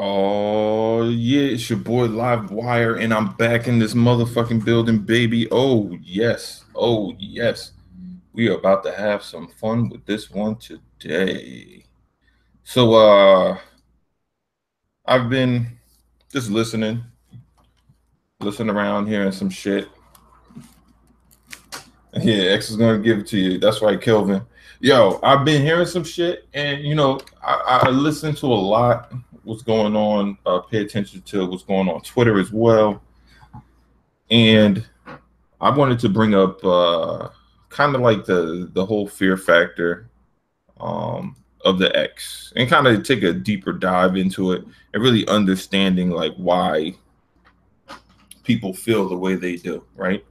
Oh yeah, it's your boy Live Wire, and I'm back in this motherfucking building, baby. Oh yes, oh yes. We are about to have some fun with this one today. So I've been just listening around, hearing some shit. Yeah, X is gonna give it to you. That's right, Kelvin. Yo, I've been hearing some shit, and I listen to a lot. What's going on? Pay attention to what's going on Twitter as well, and I wanted to bring up kind of like the whole fear factor of the X, and kind of take a deeper dive into it and really understanding like why people feel the way they do, right?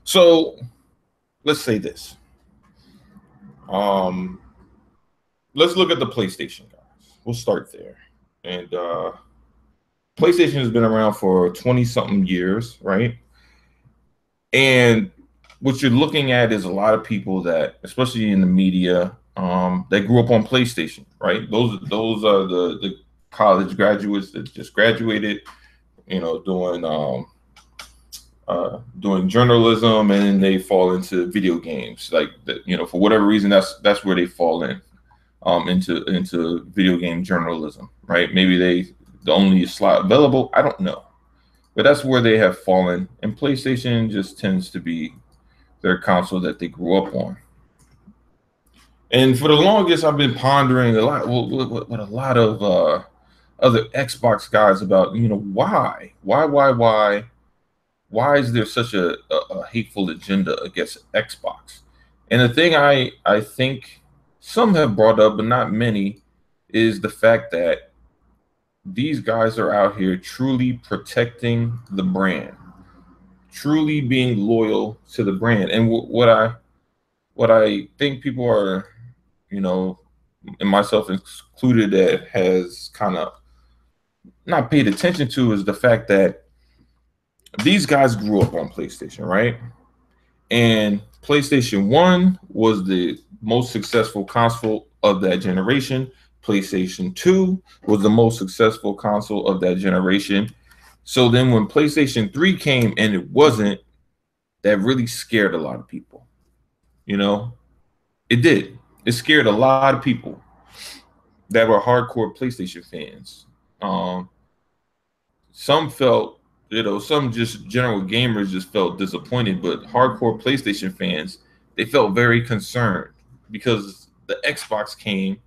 So let's say this. Um, let's look at the PlayStation guys. We'll start there. And PlayStation has been around for 20 something years, right? And what you're looking at is a lot of people that, especially in the media, that grew up on PlayStation, right? Those are the college graduates that just graduated, doing doing journalism, and then they fall into video games. Like that, for whatever reason, that's where they fall in, into video game journalism, right? Maybe the only slot available. I don't know, but that's where they have fallen. And PlayStation just tends to be their console that they grew up on. And for the longest, I've been pondering a lot with a lot of other Xbox guys about, why is there such a hateful agenda against Xbox? And the thing I think some have brought up, but not many, is the fact that these guys are out here truly protecting the brand, truly being loyal to the brand. And what I think people are, you know, and myself included, that has kind of not paid attention to is the fact that these guys grew up on PlayStation, right? And PlayStation 1 was the most successful console of that generation. PlayStation 2 was the most successful console of that generation. So then when PlayStation 3 came and it wasn't, that really scared a lot of people. You know, it did. It scared a lot of people that were hardcore PlayStation fans. Um, some felt, some just general gamers just felt disappointed, but hardcore PlayStation fans, they felt very concerned because the Xbox came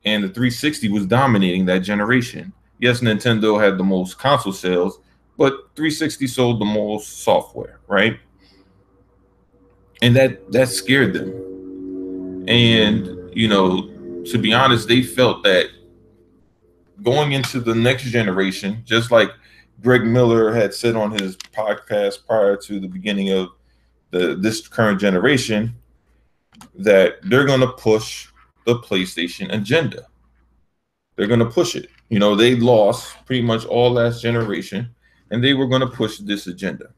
and the 360 was dominating that generation. Yes, Nintendo had the most console sales, but 360 sold the most software, right? And that scared them. And to be honest, they felt that going into the next generation, just like Greg Miller had said on his podcast prior to the beginning of this current generation, that they're going to push the PlayStation agenda. They're going to push it. They lost pretty much all last generation, and they were going to push this agenda.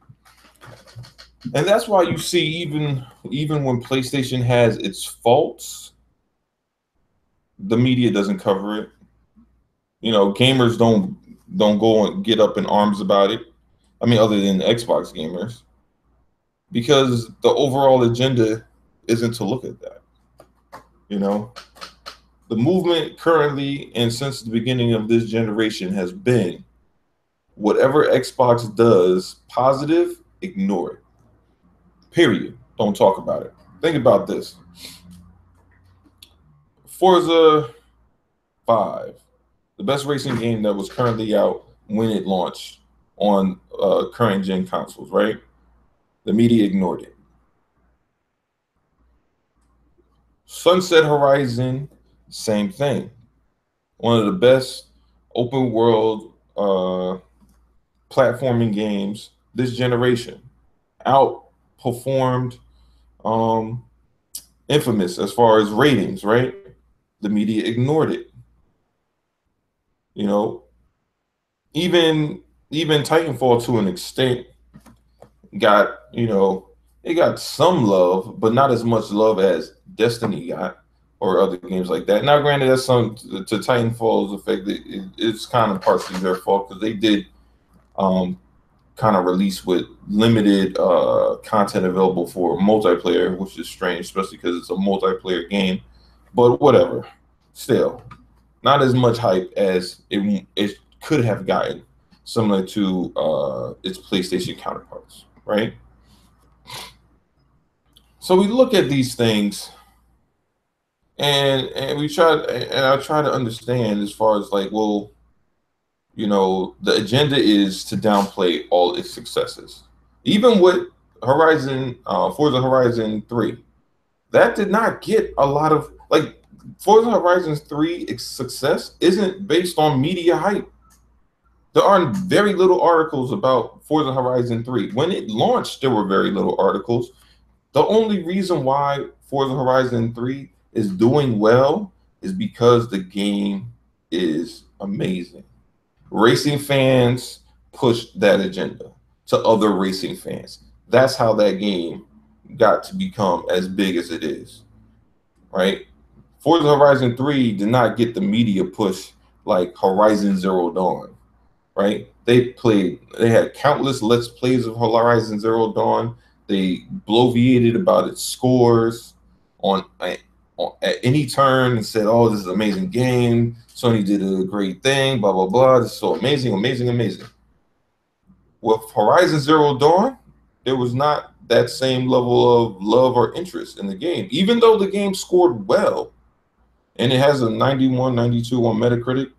And that's why you see, even when PlayStation has its faults, the media doesn't cover it. Gamers don't go and get up in arms about it. I mean, other than the Xbox gamers, because the overall agenda isn't to look at that. You know, the movement currently and since the beginning of this generation has been, whatever Xbox does positive, ignore it. Period. Don't talk about it. Think about this. Forza 5, the best racing game that was currently out when it launched on current gen consoles, right? The media ignored it. Sunset Horizon, same thing. One of the best open world platforming games this generation. Outperformed Infamous as far as ratings, right? The media ignored it. You know, even Titanfall to an extent got, it got some love, but not as much love as Destiny got, or other games like that. Now, granted, that's some to Titanfall's effect. It's kind of partially their fault because they did kind of release with limited content available for multiplayer, which is strange, especially because it's a multiplayer game. But whatever, still not as much hype as it could have gotten, similar to its PlayStation counterparts, right? So we look at these things, and I try to understand as far as like, well, the agenda is to downplay all its successes. Even with Forza Horizon 3, that did not get a lot of, like, Forza Horizon 3 success isn't based on media hype. There are very little articles about Forza Horizon 3. When it launched, there were very little articles. The only reason why Forza Horizon 3 is doing well is because the game is amazing. Racing fans pushed that agenda to other racing fans. That's how that game got to become as big as it is, right? Forza Horizon 3 did not get the media push like Horizon Zero Dawn, right? They had countless Let's Plays of Horizon Zero Dawn. They bloviated about its scores on at any turn and said, "Oh, this is an amazing game. Sony did a great thing. Blah blah blah. This is so amazing, amazing, amazing." With Horizon Zero Dawn, there was not that same level of love or interest in the game, even though the game scored well and it has a 91, 92 on Metacritic.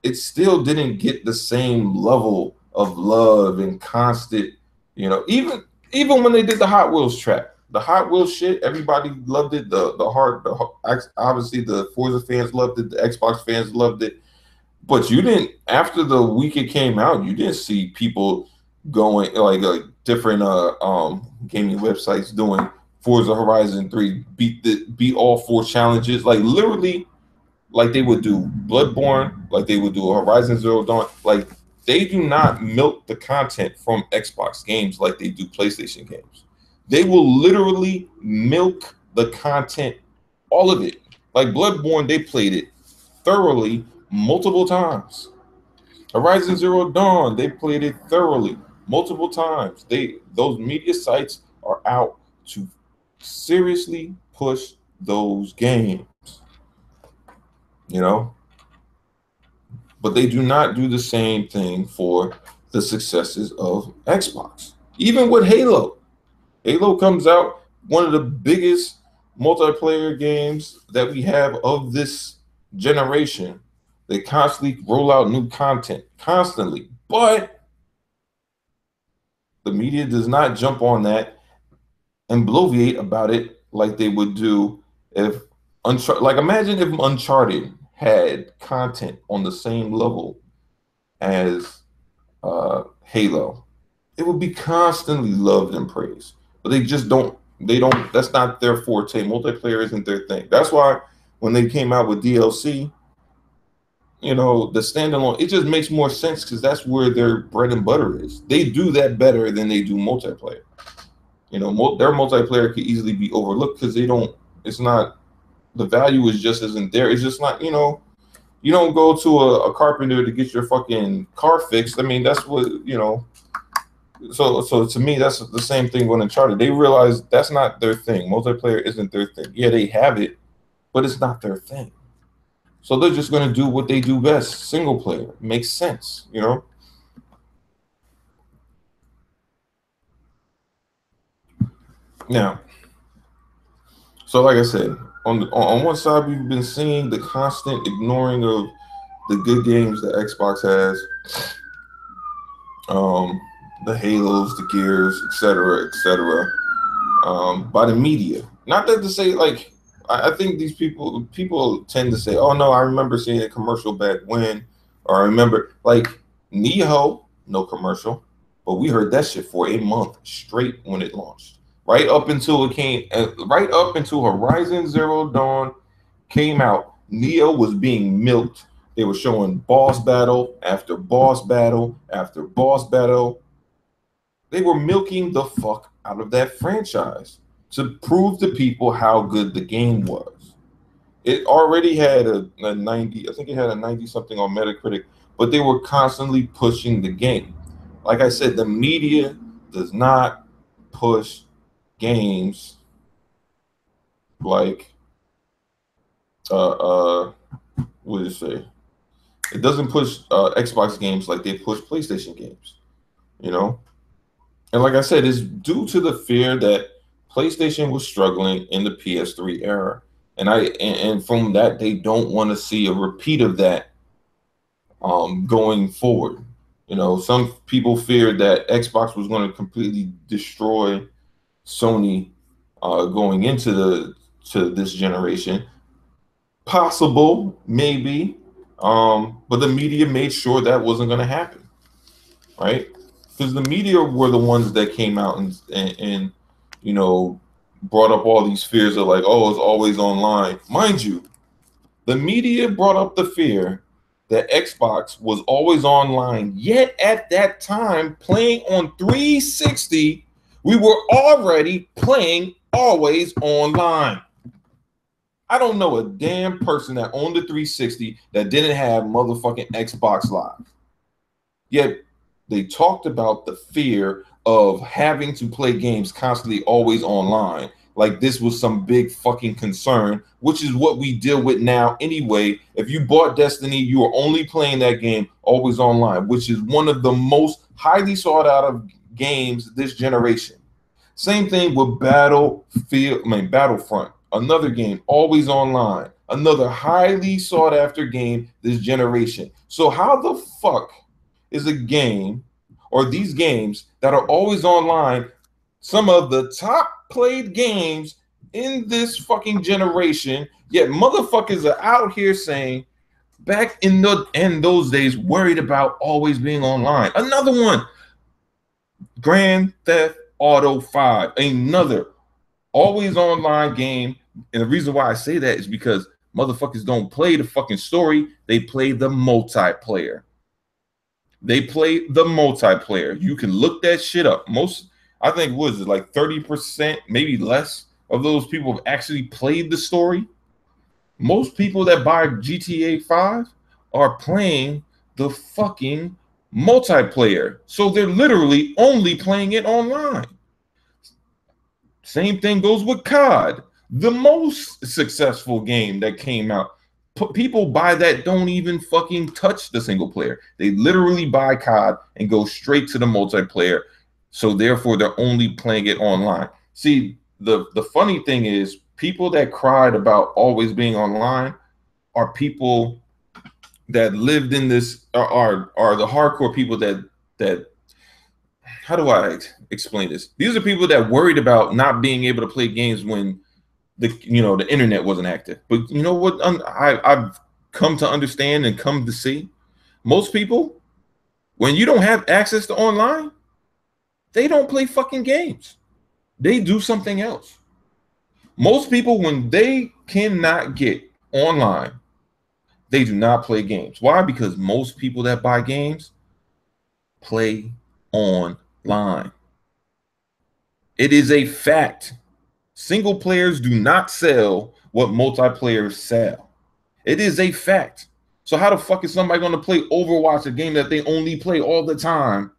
It still didn't get the same level of love and constant, even when they did the Hot Wheels track. The Hot Wheels shit, everybody loved it. Obviously the Forza fans loved it, the Xbox fans loved it. But you didn't, after the week it came out, you didn't see people going like different gaming websites doing Forza Horizon 3 beat all 4 challenges, like literally, like they would do Bloodborne, like they would do Horizon Zero Dawn. Like, they do not milk the content from Xbox games like they do PlayStation games. They will literally milk the content, all of it. Like Bloodborne, they played it thoroughly multiple times. Horizon Zero Dawn, they played it thoroughly multiple times. Those media sites are out to seriously push those games, but they do not do the same thing for the successes of Xbox. Even with Halo comes out, one of the biggest multiplayer games that we have of this generation. They constantly roll out new content, constantly. But the media does not jump on that and bloviate about it like they would do if imagine if Uncharted had content on the same level as Halo. It would be constantly loved and praised. But they just don't. They don't. That's not their forte. Multiplayer isn't their thing. That's why when they came out with DLC, the standalone, it just makes more sense because that's where their bread and butter is. They do that better than they do multiplayer. Their multiplayer could easily be overlooked because they don't. It's not. The value is just isn't there. It's just not. You don't go to a carpenter to get your fucking car fixed. I mean, that's what. So to me, that's the same thing with Uncharted. They realize that's not their thing. Multiplayer isn't their thing. Yeah, they have it, but it's not their thing. So they're just going to do what they do best. Single player. Makes sense, Now, so like I said, on one side, we've been seeing the constant ignoring of the good games that Xbox has. The Halos, the Gears, etc., by the media. Not that to say, like, I think these people tend to say, "Oh no, I remember seeing a commercial back when," or "I remember like Neo, no commercial," but we heard that shit for a month straight when it launched, right up until right up until Horizon Zero Dawn came out. Neo was being milked. They were showing boss battle after boss battle after boss battle. They were milking the fuck out of that franchise to prove to people how good the game was. It already had a 90, I think it had a 90 something on Metacritic, but they were constantly pushing the game. Like I said, the media does not push games like what did it say? It doesn't push Xbox games like they push PlayStation games, you know? And like I said, it's due to the fear that PlayStation was struggling in the PS3 era. And from that, they don't want to see a repeat of that going forward. You know, some people feared that Xbox was going to completely destroy Sony going into this generation. Possible, maybe, but the media made sure that wasn't going to happen, right? Because the media were the ones that came out and you know brought up all these fears of like, oh, it's always online. Mind you, the media brought up the fear that Xbox was always online. Yet at that time, playing on 360, we were already playing always online. I don't know a damn person that owned a 360 that didn't have motherfucking Xbox Live. Yet they talked about the fear of having to play games constantly always online. Like this was some big fucking concern, which is what we deal with now anyway. If you bought Destiny, you are only playing that game always online, which is one of the most highly sought out of games this generation. Same thing with Battlefront, another game always online, another highly sought after game this generation. So how the fuck is a game or these games that are always online some of the top played games in this fucking generation, yet motherfuckers are out here saying back in those days worried about always being online. Another one, Grand Theft Auto 5, another always online game. And the reason why I say that is because motherfuckers don't play the fucking story, they play the multiplayer. They play the multiplayer. You can look that shit up. I think, what is it, like 30%, maybe less of those people have actually played the story. Most people that buy GTA 5 are playing the fucking multiplayer. So they're literally only playing it online. Same thing goes with COD, the most successful game that came out. People buy that don't even fucking touch the single player. They literally buy COD and go straight to the multiplayer. So therefore, they're only playing it online. See, the funny thing is, people that cried about always being online are people that lived in this are the hardcore people that how do I explain this? These are people that worried about not being able to play games when the internet wasn't active. But you know what? I've come to understand and come to see, most people, when you don't have access to online, they don't play fucking games. They do something else. Most people, when they cannot get online, they do not play games. Why? Because most people that buy games play online. It is a fact. Single players do not sell what multiplayers sell. It is a fact. So how the fuck is somebody going to play Overwatch, a game that they only play all the time,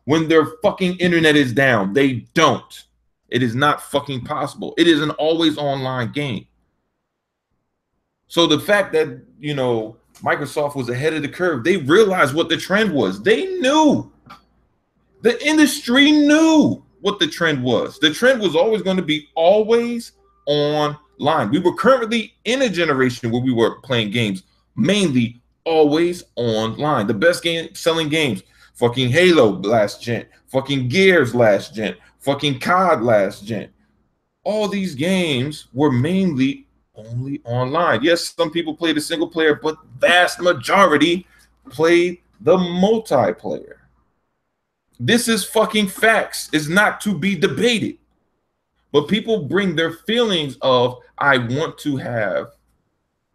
when their fucking internet is down? They don't. It is not fucking possible. It is an always online game. So the fact that, Microsoft was ahead of the curve, they realized what the trend was. They knew. The industry knew what the trend was. The trend was always going to be always online. We were currently in a generation where we were playing games mainly always online. The best selling games, fucking Halo last gen, fucking Gears last gen, fucking COD last gen. All these games were mainly only online. Yes, some people played the single player, but vast majority played the multiplayer. This is fucking facts. It's not to be debated. But people bring their feelings of, I want to have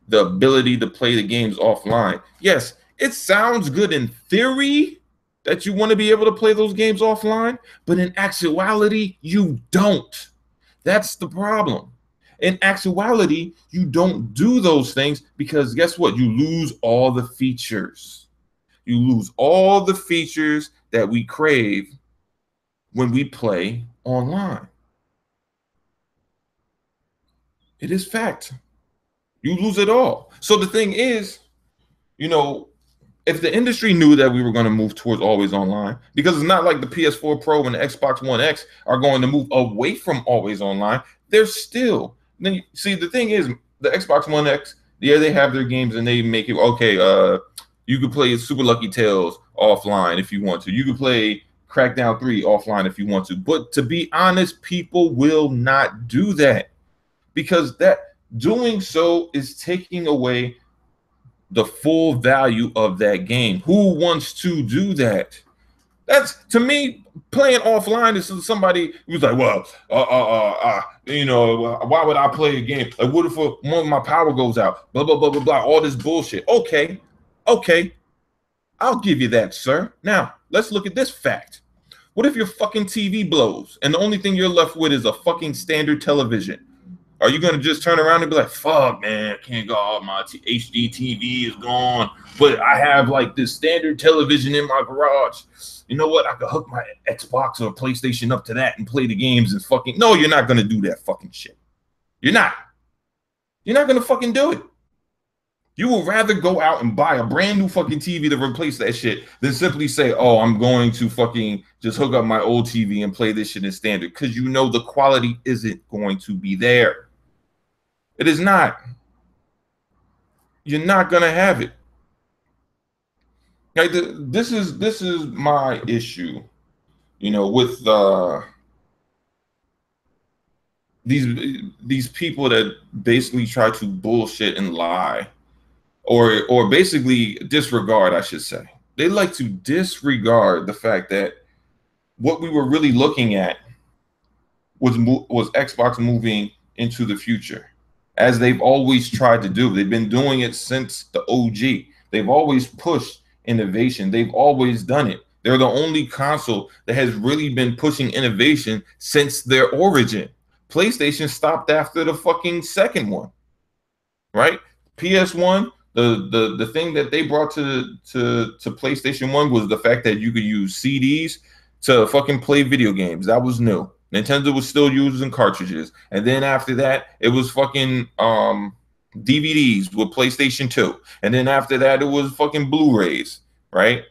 the ability to play the games offline. Yes, it sounds good in theory that you want to be able to play those games offline, but in actuality, you don't. That's the problem. In actuality, you don't do those things because guess what? You lose all the features. You lose all the features that we crave when we play online. It is fact. You lose it all. So the thing is, you know, if the industry knew that we were going to move towards always online, because it's not like the PS4 Pro and the Xbox One X are going to move away from always online, they're still. Then see, the thing is, the Xbox One X, yeah, they have their games and they make it okay. You could play Super Lucky Tales offline if you want to. You could play Crackdown 3 offline if you want to. But to be honest, people will not do that because that doing so is taking away the full value of that game. Who wants to do that? That's, to me, playing offline is somebody who's like, well, why would I play a game? Like, what if one of my power goes out? Blah, blah, blah, blah, blah, all this bullshit. Okay, I'll give you that, sir. Now, let's look at this fact. What if your fucking TV blows and the only thing you're left with is a fucking standard television? Are you going to just turn around and be like, fuck, man, I can't go out, my HD TV is gone, but I have like this standard television in my garage. You know what? I could hook my Xbox or PlayStation up to that and play the games and fucking... No, you're not going to do that fucking shit. You're not. You're not going to fucking do it. You will rather go out and buy a brand new fucking TV to replace that shit than simply say, oh, I'm going to fucking just hook up my old TV and play this shit in standard, because you know the quality isn't going to be there. It is not. You're not going to have it. Like this is my issue, with these people that basically try to bullshit and lie, or basically disregard, I should say. They like to disregard the fact that what we were really looking at was Xbox moving into the future, as they've always tried to do. They've been doing it since the OG. They've always pushed innovation. They've always done it. They're the only console that has really been pushing innovation since their origin. PlayStation stopped after the fucking second one, right? PS1, the thing that they brought to PlayStation 1 was the fact that you could use CDs to fucking play video games. That was new. Nintendo was still using cartridges. And then after that, it was fucking DVDs with PlayStation 2. And then after that, it was fucking Blu-rays, right?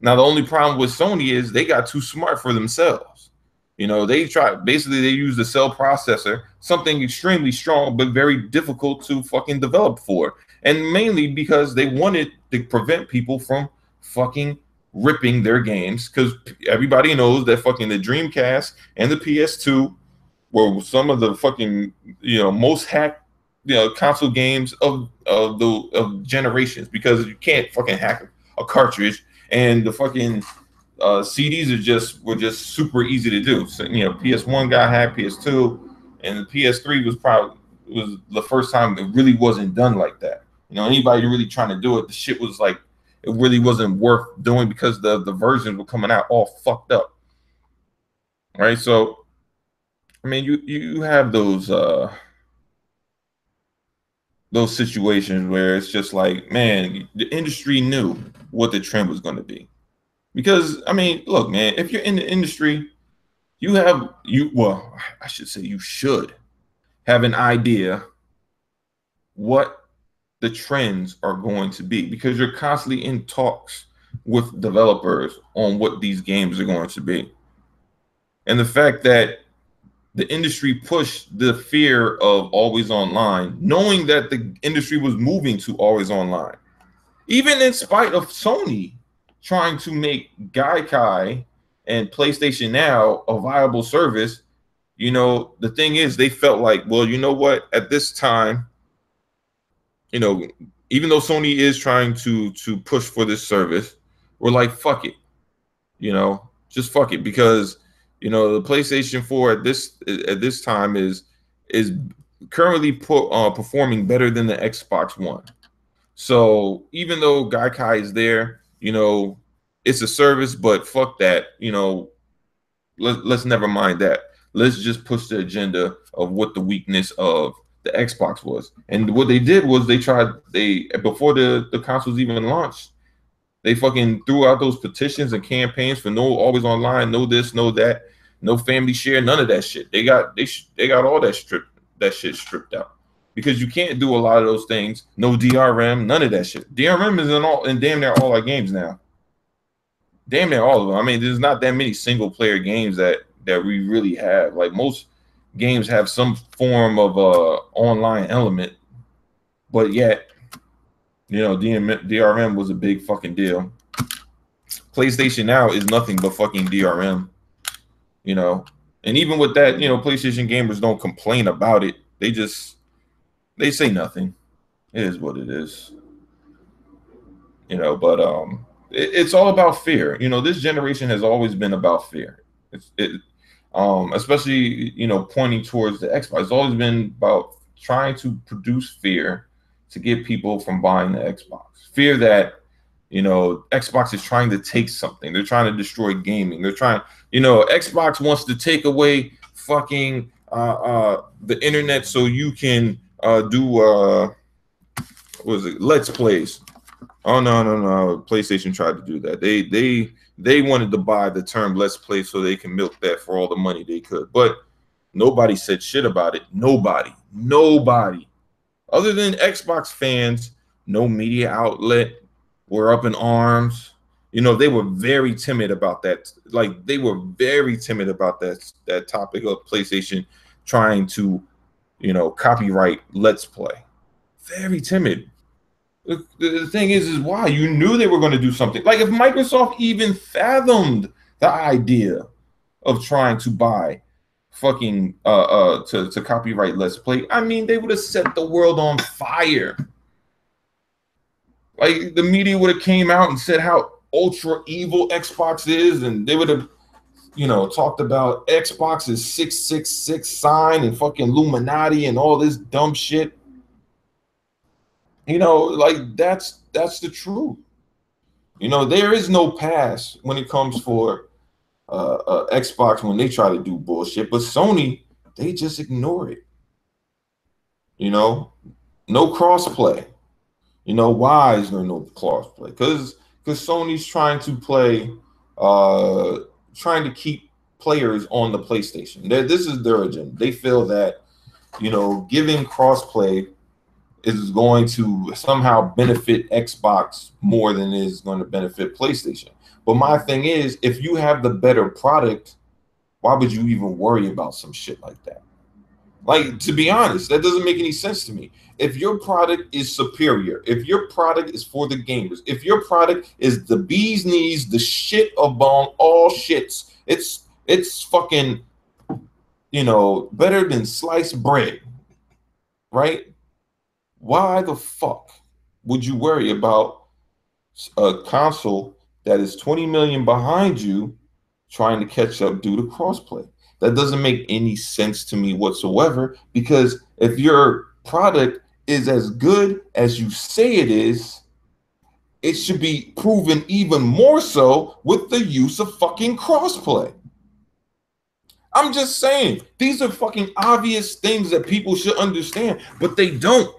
Now, the only problem with Sony is they got too smart for themselves. They use the cell processor, something extremely strong, but very difficult to fucking develop for. And mainly because they wanted to prevent people from fucking ripping their games, because everybody knows that fucking the Dreamcast and the PS2 were some of the fucking most hacked console games of generations, because you can't fucking hack a cartridge, and the fucking CDs were just super easy to do. So PS1 got hacked, PS2, and the PS3 was the first time it really wasn't done like that. Anybody really trying to do it, the shit was like, it really wasn't worth doing, because the versions were coming out all fucked up, right? So, I mean, you have those situations where it's just like, man, the industry knew what the trend was going to be. Because, I mean, look, man, if you're in the industry, you should have an idea what the trends are going to be, because you're constantly in talks with developers on what these games are going to be. And the fact that the industry pushed the fear of always online, knowing that the industry was moving to always online, even in spite of Sony trying to make Gaikai and PlayStation Now a viable service. The thing is, they felt like, well, you know what, at this time, even though Sony is trying to push for this service, we're like, fuck it, just fuck it, because the PlayStation 4 at this time is currently performing better than the Xbox One. So even though Gaikai is there, it's a service, but fuck that, let's never mind that. Let's just push the agenda of what the weakness of the Xbox was. And what they did was they before the consoles even launched, they fucking threw out those petitions and campaigns for no always online, no this, no that, no family share, none of that shit. They got all that shit stripped out because you can't do a lot of those things. No DRM, none of that shit. DRM is in damn near all our games now. Damn near all of them. I mean, there's not that many single player games that we really have. Like most games have some form of online element, but yet, DRM was a big fucking deal. PlayStation now is nothing but fucking DRM, and even with that, PlayStation gamers don't complain about it. They say nothing. It is what it is, but it's all about fear. This generation has always been about fear. Especially pointing towards the Xbox. It's always been about trying to produce fear to get people from buying the Xbox. Fear that Xbox is trying to take something. They're trying to destroy gaming. They're trying, Xbox wants to take away fucking the internet so you can do what was it? Let's Plays. Oh no. PlayStation tried to do that. They wanted to buy the term Let's Play so they can milk that for all the money they could. But nobody said shit about it. Nobody. Other than Xbox fans, no media outlet were up in arms. They were very timid about that. Like they were very timid about that topic of PlayStation trying to, copyright Let's Play. Very timid. The thing is why you knew they were going to do something. Like if Microsoft even fathomed the idea of trying to buy fucking to copyright Let's Play, I mean, they would have set the world on fire. Like the media would have came out and said how ultra evil Xbox is, and they would have, talked about Xbox's 666 sign and fucking Illuminati and all this dumb shit. Like that's the truth. There is no pass when it comes for Xbox when they try to do bullshit, but Sony, they just ignore it. No crossplay. Why is there no crossplay? Because Sony's trying to trying to keep players on the PlayStation. This is their agenda. They feel that giving crossplay is going to somehow benefit Xbox more than it is going to benefit PlayStation. But my thing is, if you have the better product, why would you even worry about some shit like that? Like, to be honest, that doesn't make any sense to me. If your product is superior, if your product is for the gamers, if your product is the bee's knees, the shit among all shits, it's fucking, better than sliced bread, right? Why the fuck would you worry about a console that is 20 million behind you trying to catch up due to crossplay? That doesn't make any sense to me whatsoever, because if your product is as good as you say it is, it should be proven even more so with the use of fucking crossplay. I'm just saying, these are fucking obvious things that people should understand, but they don't.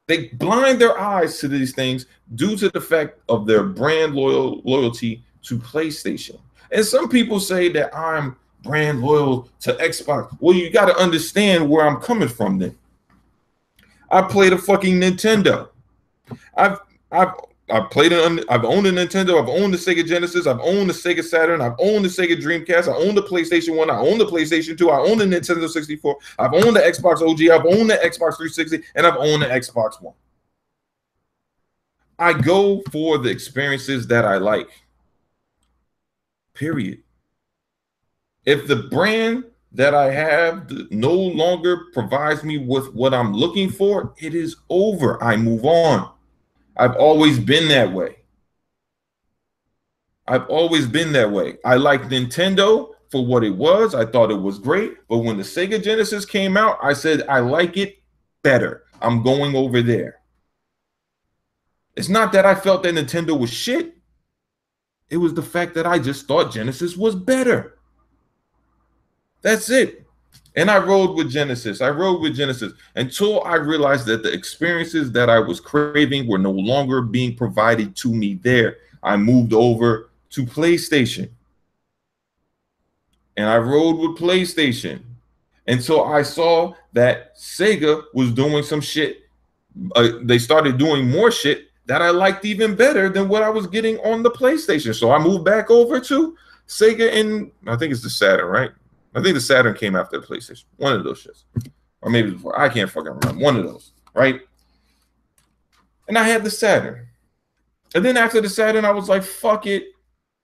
They blind their eyes to these things due to the fact of their brand loyalty to PlayStation. And some people say that I'm brand loyal to Xbox. Well, you got to understand where I'm coming from then. I played a fucking Nintendo. I've played it. I've owned a Nintendo. I've owned the Sega Genesis. I've owned the Sega Saturn. I've owned the Sega Dreamcast. I owned the PlayStation 1. I owned the PlayStation 2. I owned the Nintendo 64. I've owned the Xbox OG. I've owned the Xbox 360, and I've owned the Xbox One. I go for the experiences that I like. Period. If the brand that I have no longer provides me with what I'm looking for, it is over. I move on. I've always been that way. I like Nintendo for what it was. I thought it was great. But when the Sega Genesis came out, I said, I like it better. I'm going over there. It's not that I felt that Nintendo was shit. It was the fact that I just thought Genesis was better. That's it. And I rode with Genesis. I rode with Genesis until I realized that the experiences that I was craving were no longer being provided to me there. I moved over to PlayStation and I rode with PlayStation until I saw that Sega was doing some shit. They started doing more shit that I liked even better than what I was getting on the PlayStation. So I moved back over to Sega, and I think it's the Saturn, right? I think the Saturn came after the PlayStation. One of those shits. Or maybe before. I can't fucking remember. One of those, right? And I had the Saturn. And then after the Saturn, I was like, fuck it.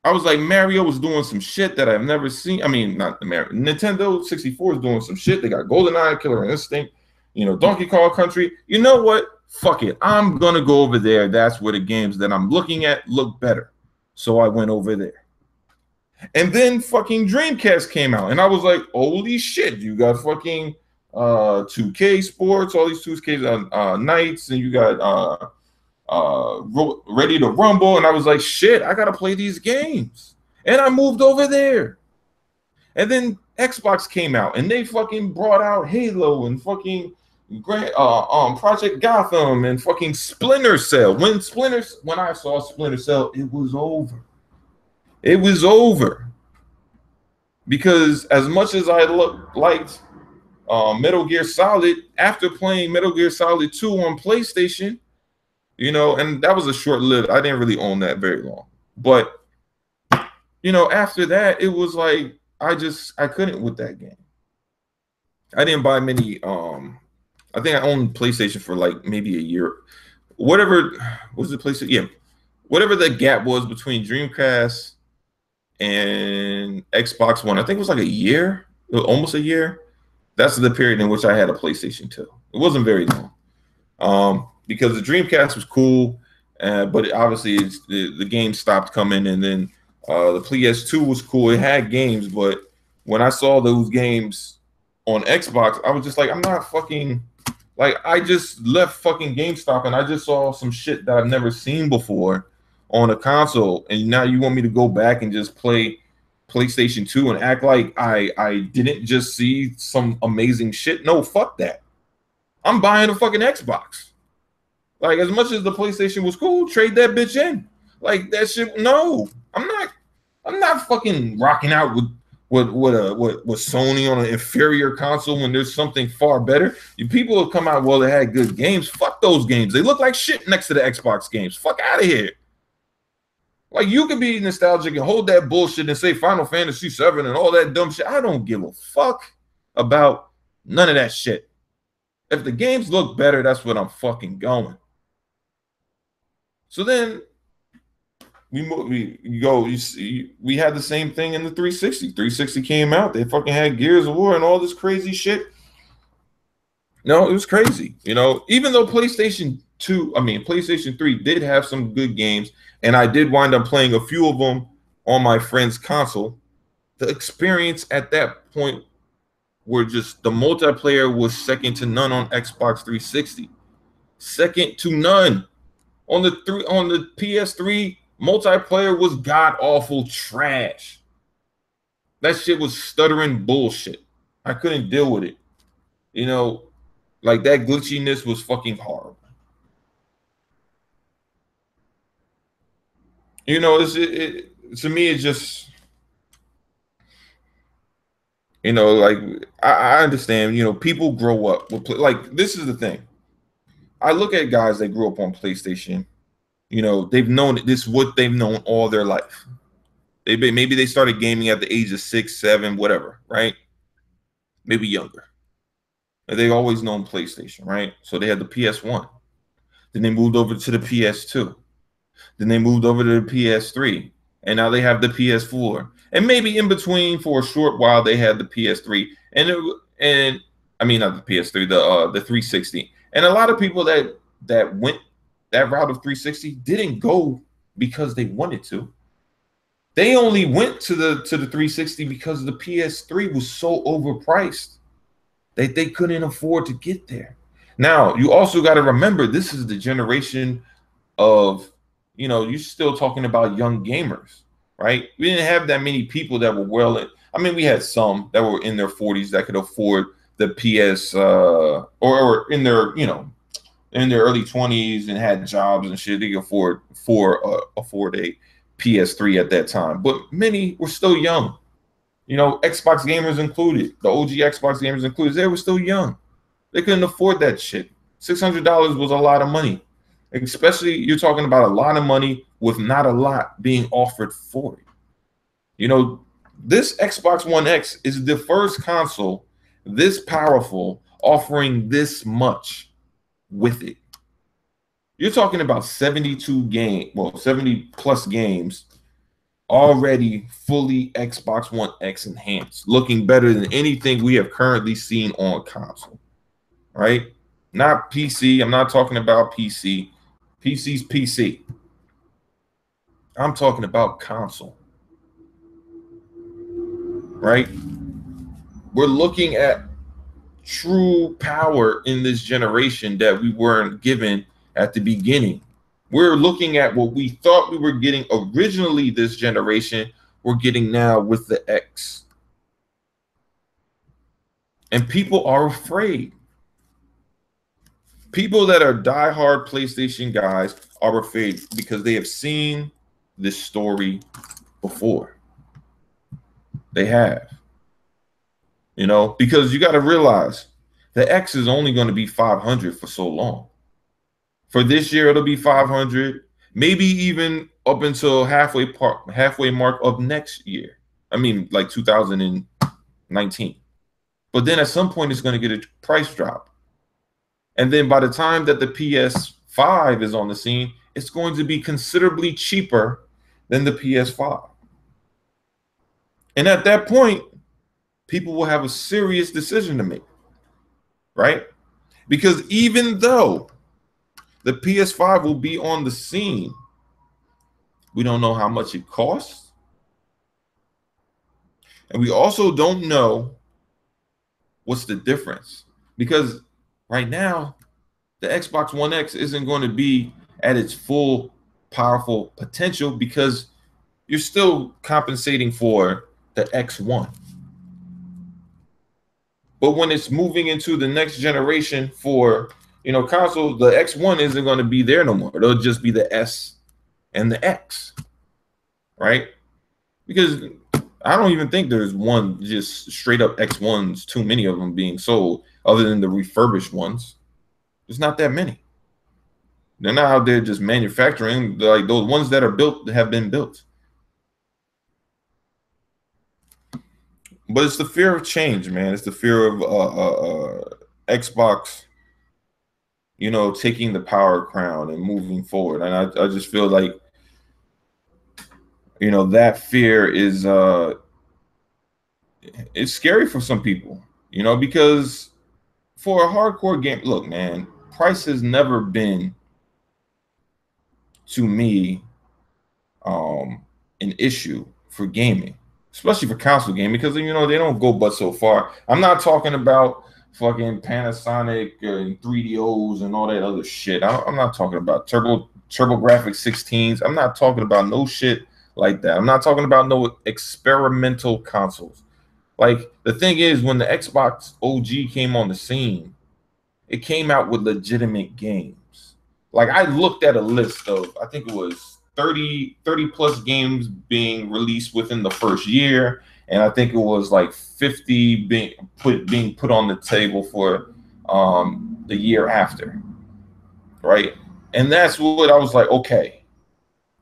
I was like, Mario was doing some shit that I've never seen. I mean, not the Mario. Nintendo 64 is doing some shit. They got GoldenEye, Killer Instinct, Donkey Kong Country. You know what? Fuck it. I'm going to go over there. That's where the games that I'm looking at look better. So I went over there. And then fucking Dreamcast came out. And I was like, holy shit. You got fucking 2K Sports, all these 2K nights, and you got Ready to Rumble, and I was like, shit, I gotta play these games. And I moved over there. And then Xbox came out and they fucking brought out Halo and fucking Project Gotham and fucking Splinter Cell. When I saw Splinter Cell, it was over. It was over. Because as much as I liked Metal Gear Solid, after playing Metal Gear Solid 2 on PlayStation, and that was a short-lived. I didn't really own that very long. But, after that, it was like I couldn't with that game. I didn't buy many. I think I owned PlayStation for like maybe a year. Whatever was the PlayStation? Yeah. Whatever the gap was between Dreamcast and Xbox One, I think it was like a year, almost a year. That's the period in which I had a PlayStation 2. It wasn't very long. Because the Dreamcast was cool, but obviously the games stopped coming, and then the PS2 was cool. It had games, but when I saw those games on Xbox, I was just like, I'm not fucking, like, I just left fucking GameStop and I just saw some shit that I've never seen before on a console, and now you want me to go back and just play PlayStation 2 and act like I didn't just see some amazing shit? No, fuck that. I'm buying a fucking Xbox. Like, as much as the PlayStation was cool, trade that bitch in. Like, that shit. No, I'm not fucking rocking out with Sony on an inferior console when there's something far better. People have come out, well, they had good games. Fuck those games. They look like shit next to the Xbox games. Fuck out of here. Like, you can be nostalgic and hold that bullshit and say Final Fantasy VII and all that dumb shit. I don't give a fuck about none of that shit. If the games look better, that's what I'm fucking going. So then we had the same thing in the 360. 360 came out. They fucking had Gears of War and all this crazy shit. No, it was crazy. Even though PlayStation 3 did have some good games, and I did wind up playing a few of them on my friend's console, the experience at that point were just, the multiplayer was second to none on Xbox 360. Second to none. On the PS3, multiplayer was god awful trash. That shit was stuttering bullshit. I couldn't deal with it. Like, that glitchiness was fucking horrible. To me, it just, like, I understand. People grow up with, like, this is the thing. I look at guys that grew up on PlayStation. They've known this is what they've known all their life. Maybe they started gaming at the age of 6, 7, whatever, right? Maybe younger. They've always known PlayStation, right? So they had the PS1. Then they moved over to the PS2. Then they moved over to the PS3. And now they have the PS4. And maybe in between, for a short while, they had the PS3. And I mean, not the PS3, the 360. And a lot of people that went that route of 360 didn't go because they wanted to. They only went to the 360 because the PS3 was so overpriced that they couldn't afford to get there. Now, you also got to remember, this is the generation of, you're still talking about young gamers, right? We didn't have that many people that were I mean, we had some that were in their 40s that could afford the PS, or in their, in their early 20s and had jobs and shit. They could afford a PS3 at that time. But many were still young. Xbox gamers included, the OG Xbox gamers included, they were still young. They couldn't afford that shit. $600 was a lot of money. Especially, you're talking about a lot of money with not a lot being offered for it. This Xbox One X is the first console this powerful offering this much with it. You're talking about 70 plus games already fully Xbox One X enhanced, looking better than anything we have currently seen on console, right? Not PC. I'm not talking about PC. PC's PC. I'm talking about console, right? We're looking at true power in this generation that we weren't given at the beginning. We're looking at what we thought we were getting originally this generation, we're getting now with the X. And people are afraid. People that are diehard PlayStation guys are afraid because they have seen this story before. They have. Because you got to realize the X is only going to be 500 for so long. For this year, it'll be 500, maybe even up until halfway mark of next year. I mean, like 2019. But then at some point, it's going to get a price drop. And then by the time that the PS5 is on the scene, it's going to be considerably cheaper than the PS5. And at that point, people will have a serious decision to make, right? Because even though the PS5 will be on the scene, we don't know how much it costs. And we also don't know what's the difference. Because right now, the Xbox One X isn't going to be at its full powerful potential because you're still compensating for the X1. But when it's moving into the next generation for, console, the X1 isn't going to be there no more. It'll just be the S and the X, right? Because I don't even think there's one just straight up X1s, too many of them being sold, other than the refurbished ones. There's not that many. They're not out there just manufacturing. Like those ones that are built have been built. But it's the fear of change, man. It's the fear of Xbox, taking the power crown and moving forward. And I just feel like, that fear is it's scary for some people, because for a hardcore game, look, man, price has never been, to me, an issue for gaming, especially for console gaming, because they don't go but so far. I'm not talking about fucking Panasonic and 3DOs and all that other shit. I'm not talking about TurboGrafx 16s. I'm not talking about no shit like that. I'm not talking about no experimental consoles. Like, the thing is, when the Xbox OG came on the scene, it came out with legitimate games. Like, I looked at a list of, I think it was 30 plus games being released within the first year, and I think it was like 50 being put on the table for the year after, right? And that's what I was like, okay,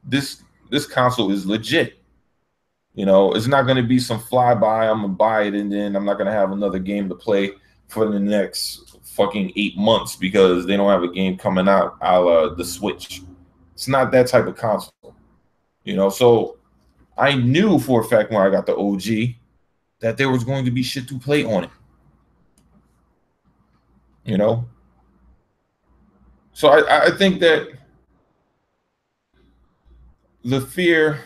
this console is legit. It's not going to be some flyby. I'm gonna buy it and then I'm not going to have another game to play for the next fucking 8 months because they don't have a game coming out a la the Switch. It's not that type of console, So I knew for a fact when I got the OG that there was going to be shit to play on it, So I think that the fear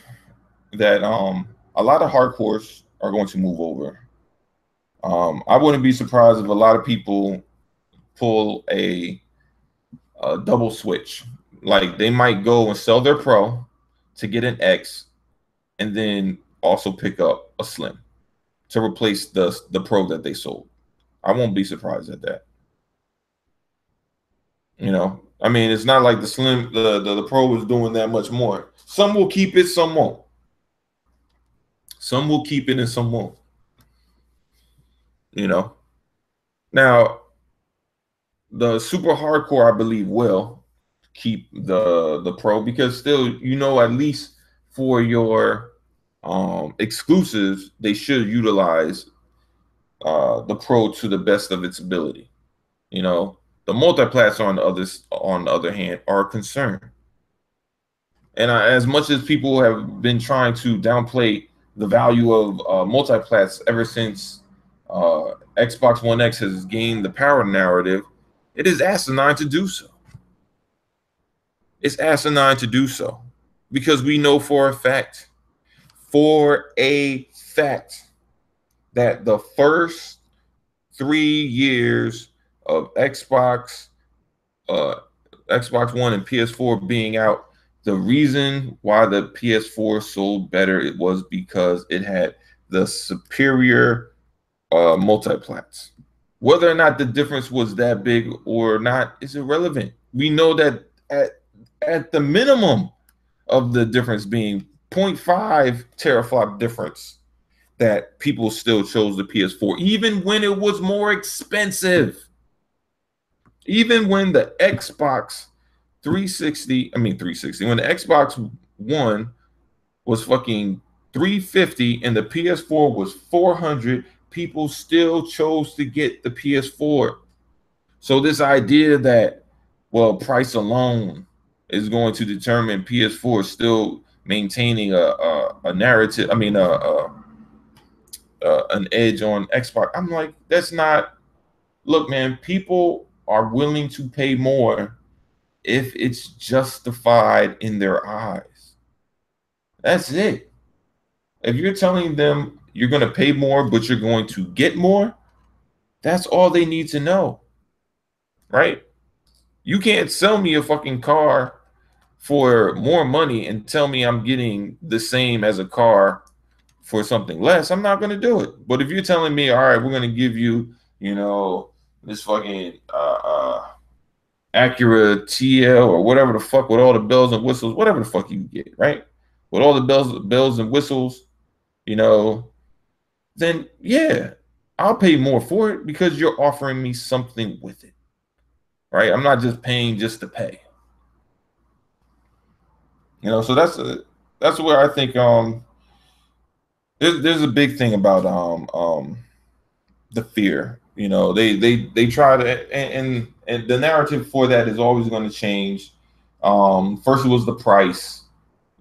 that a lot of hardcores are going to move over. I wouldn't be surprised if a lot of people pull a double switch. Like, they might go and sell their Pro to get an X and then also pick up a Slim. to replace the Pro that they sold. I won't be surprised at that. You know, I mean, it's not like the Pro is doing that much more. Some will keep it, some won't. Some will keep it and some won't. You know. Now, the super hardcore, I believe, will keep the Pro because still, you know, at least for your exclusives, they should utilize the Pro to the best of its ability. You know, the multiplats on the other hand, are a concern. And as much as people have been trying to downplay the value of multiplats ever since Xbox One X has gained the power narrative, it is asinine to do so. It's asinine to do so because we know for a fact, that the first 3 years of Xbox One and PS4 being out, the reason why the PS4 sold better it was because it had the superior multiplats. Whether or not the difference was that big or not is irrelevant. We know that at the minimum of the difference being 0.5 teraflop difference, that people still chose the PS4, even when it was more expensive. Even when the Xbox 360, when the Xbox One was fucking 350 and the PS4 was 400, people still chose to get the PS4. So this idea that, well, price alone is going to determine PS4 still maintaining a narrative, an edge on Xbox. I'm like, that's not. Look, man, people are willing to pay more if it's justified in their eyes. That's it. If you're telling them you're going to pay more, but you're going to get more, that's all they need to know, right? You can't sell me a fucking car for more money and tell me I'm getting the same as a car for something less. I'm not going to do it. But if you're telling me, all right, we're going to give you, this fucking Acura TL or whatever the fuck with all the bells and whistles, whatever the fuck you get, right? With all the bells and whistles, then yeah, I'll pay more for it because you're offering me something with it, right? I'm not just paying just to pay. So that's where I think there's a big thing about the fear. They try to, and the narrative for that is always going to change. First it was the price.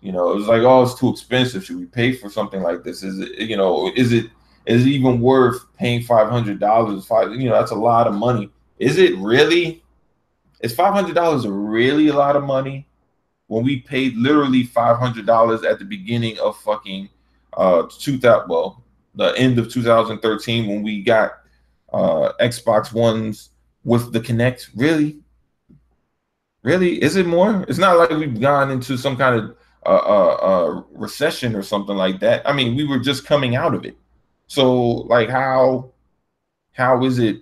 It was like, oh, it's too expensive. Should we pay for something like this? Is it even worth paying $500? That's a lot of money. Is it really? Is $500 really a lot of money when we paid literally $500 at the beginning of fucking 2000? Well, the end of 2013 when we got Xbox Ones with the Kinect. Really? Is it more? It's not like we've gone into some kind of recession or something like that. I mean, we were just coming out of it. So, like, how is it?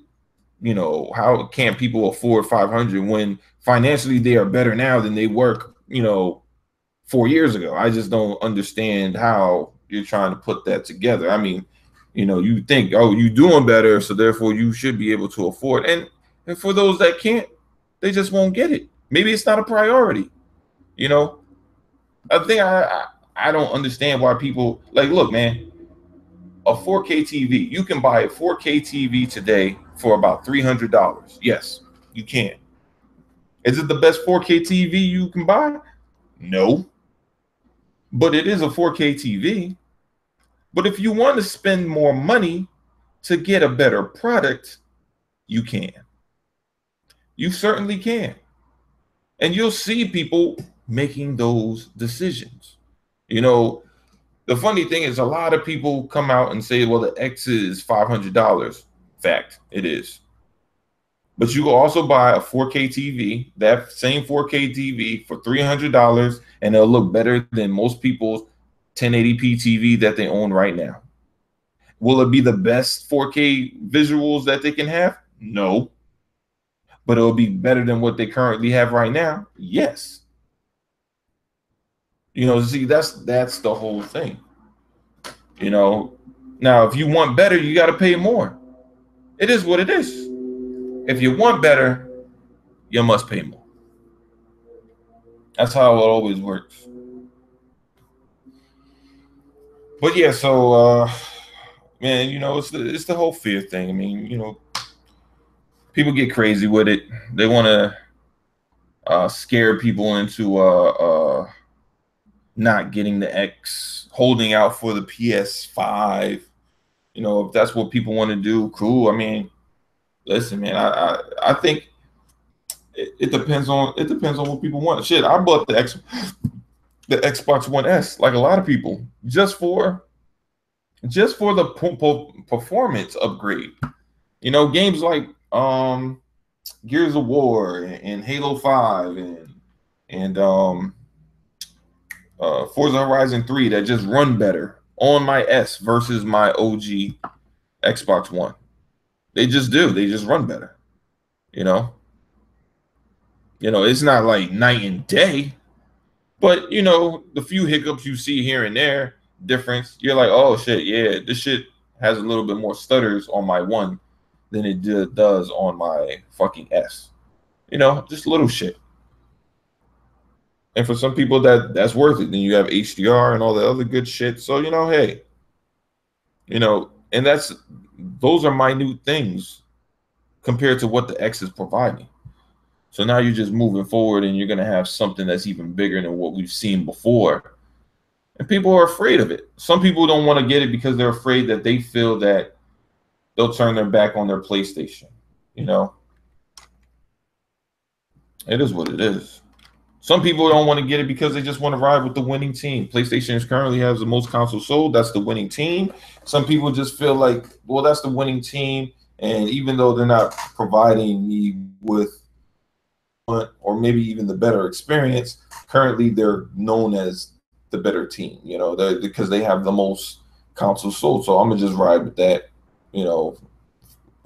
How can't people afford 500 when financially they are better now than they were, 4 years ago? I just don't understand how you're trying to put that together. I mean, you think, oh, you're doing better, so therefore you should be able to afford. And for those that can't, they just won't get it. Maybe it's not a priority. I think I don't understand why people like, look, man, a 4K TV. You can buy a 4K TV today for about $300. Yes, you can. Is it the best 4K TV you can buy? No. But it is a 4K TV. But if you want to spend more money to get a better product, you can. You certainly can. And you'll see people making those decisions. The funny thing is a lot of people come out and say, well, the X is $500. Fact, it is. But you can also buy a 4K TV, that same 4K TV for $300, and it'll look better than most people's 1080p TV that they own right now. Will it be the best 4K visuals that they can have? No. But it'll be better than what they currently have right now? Yes. See, that's the whole thing. You know, now if you want better, you got to pay more. It is what it is. If you want better, you must pay more. That's how it always works. But yeah, so man, it's the whole fear thing. I mean, people get crazy with it. They want to scare people into not getting the X, holding out for the PS5. If that's what people want to do, cool. I mean, listen, man, I think it depends on what people want. Shit, I bought the Xbox One S like a lot of people just for the performance upgrade. Games like Gears of War and Halo 5 and Forza Horizon 3 that just run better on my S versus my OG Xbox One. They just do. They just run better. It's not like night and day, but the few hiccups you see here and there, difference, you're like, oh shit, yeah, this shit has a little bit more stutters on my one than it does on my fucking S. Just little shit. And for some people that's worth it. Then you have HDR and all the other good shit. So hey, and those are minute things compared to what the X is providing. So now you're just moving forward and you're going to have something that's even bigger than what we've seen before. And people are afraid of it. Some people don't want to get it because they're afraid that they feel that they'll turn their back on their PlayStation. It is what it is. Some people don't want to get it because they just want to ride with the winning team. PlayStation currently has the most consoles sold. That's the winning team. Some people just feel like, well, that's the winning team. And even though they're not providing me with or maybe even the better experience, currently they're known as the better team, because they have the most consoles sold. So I'm going to just ride with that,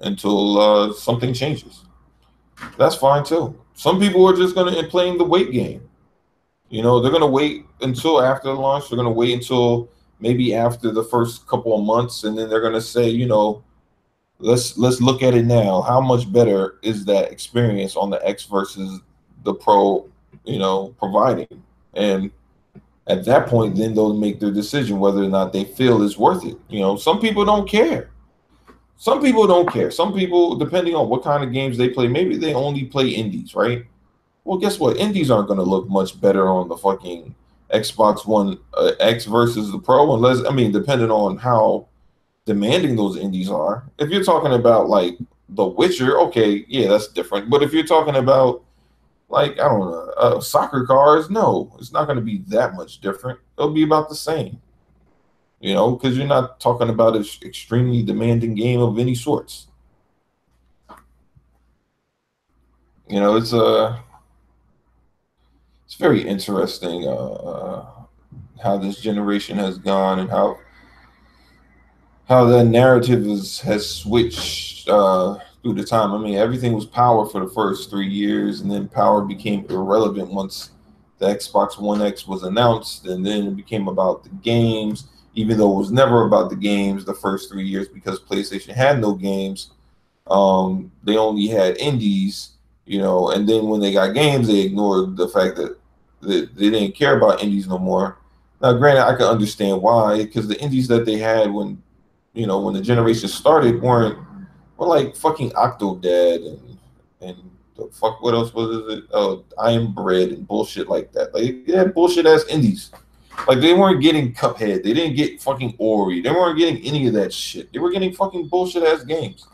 until something changes. That's fine too. Some people are just going to playing the wait game. They're going to wait until after the launch. They're going to wait until maybe after the first couple of months, and then they're going to say, let's look at it now. How much better is that experience on the X versus the Pro, providing? And at that point, then they'll make their decision whether or not they feel it's worth it. Some people don't care. Some people don't care. Some people, depending on what kind of games they play, maybe they only play indies, right? Well, guess what? Indies aren't going to look much better on the fucking Xbox One X versus the Pro, depending on how demanding those indies are. If you're talking about like The Witcher, okay, yeah, that's different. But if you're talking about like, I don't know, soccer cars, no, it's not going to be that much different. It'll be about the same. Because you're not talking about an extremely demanding game of any sorts. It's very interesting how this generation has gone and how that narrative has switched through the time. Everything was power for the first 3 years, and then power became irrelevant once the Xbox One X was announced, and then it became about the games. Even though it was never about the games the first 3 years because PlayStation had no games. They only had indies, and then when they got games, they ignored the fact that they didn't care about indies no more. Now, granted, I can understand why, because the indies that they had when the generation started were like fucking Octodad and the fuck, what else was it? I Am Bread and bullshit like that. Like, they had bullshit ass indies. Like, they weren't getting Cuphead. They didn't get fucking Ori. They weren't getting any of that shit. They were getting fucking bullshit ass games.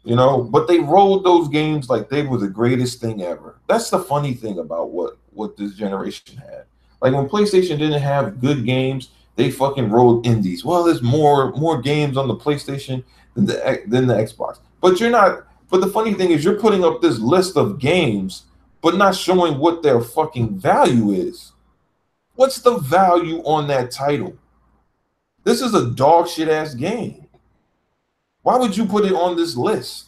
But they rolled those games like they were the greatest thing ever. That's the funny thing about what this generation had. Like, when PlayStation didn't have good games, they fucking rolled indies. Well, there's more games on the PlayStation than the Xbox. But you're not. But the funny thing is, you're putting up this list of games, but not showing what their fucking value is. What's the value on that title? This is a dog shit ass game. Why would you put it on this list?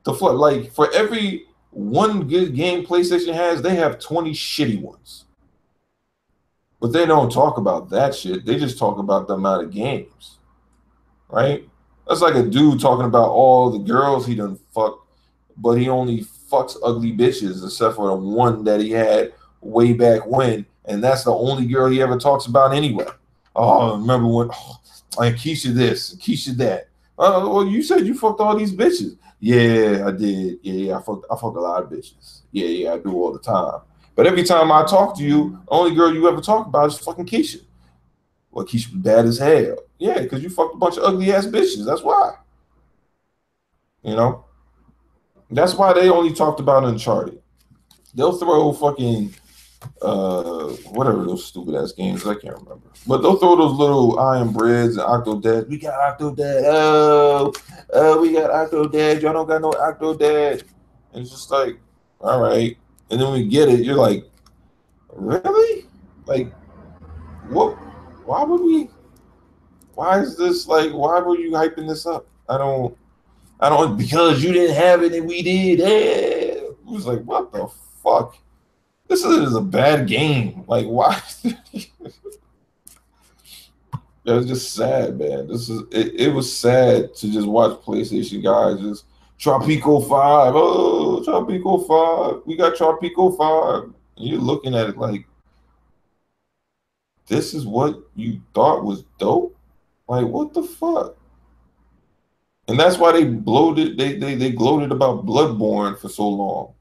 The flip, like for every one good game PlayStation has, they have 20 shitty ones. But they don't talk about that shit. They just talk about the amount of games, right? That's like a dude talking about all the girls he done fucked, but he only fucks ugly bitches except for the one that he had way back when, and that's the only girl he ever talks about anyway. Oh, remember when? Oh, like Keisha this, Keisha that. Well, you said you fucked all these bitches. Yeah, I did. Yeah, I fucked a lot of bitches. Yeah, I do all the time. But every time I talk to you, the only girl you ever talk about is fucking Keisha. Well, Keisha was bad as hell. Yeah, because you fucked a bunch of ugly ass bitches. That's why. You know? That's why they only talked about Uncharted. They'll throw fucking whatever those stupid ass games, I can't remember. But they'll throw those little Iron Breads and Octodad. We got Octodad. We got Octodad. Y'all don't got no Octodad. And it's just like, all right. And then we get it. You're like, really? Like, what? Why would we? Why is this like? Why were you hyping this up? I don't. Because you didn't have it and we did. Hey. It was like, what the fuck? This is a bad game. Like, why? It was just sad, man. It was sad to just watch PlayStation guys just Tropico 5. Oh, Tropico 5. We got Tropico 5. And you're looking at it like, this is what you thought was dope? Like, what the fuck? And that's why they bloated, they gloated about Bloodborne for so long.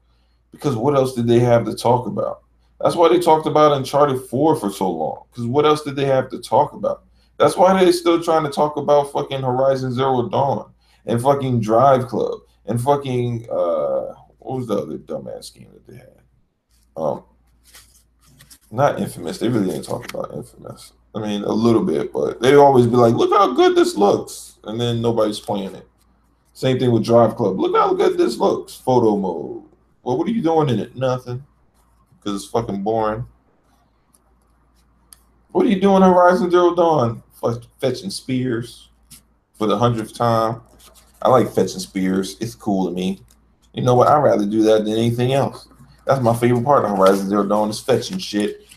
Because what else did they have to talk about? That's why they talked about Uncharted 4 for so long. Because what else did they have to talk about? That's why they're still trying to talk about fucking Horizon Zero Dawn and fucking Drive Club and fucking what was the other dumbass game that they had? Not Infamous. They really didn't talk about Infamous. I mean, a little bit, but they always be like, look how good this looks. And then nobody's playing it. Same thing with Drive Club. Look how good this looks. Photo mode. Well, what are you doing in it? Nothing. Because it's fucking boring. What are you doing in Horizon Zero Dawn? Fetching spears for the 100th time. I like fetching spears. It's cool to me. You know what? I'd rather do that than anything else. That's my favorite part of Horizon Zero Dawn is fetching shit.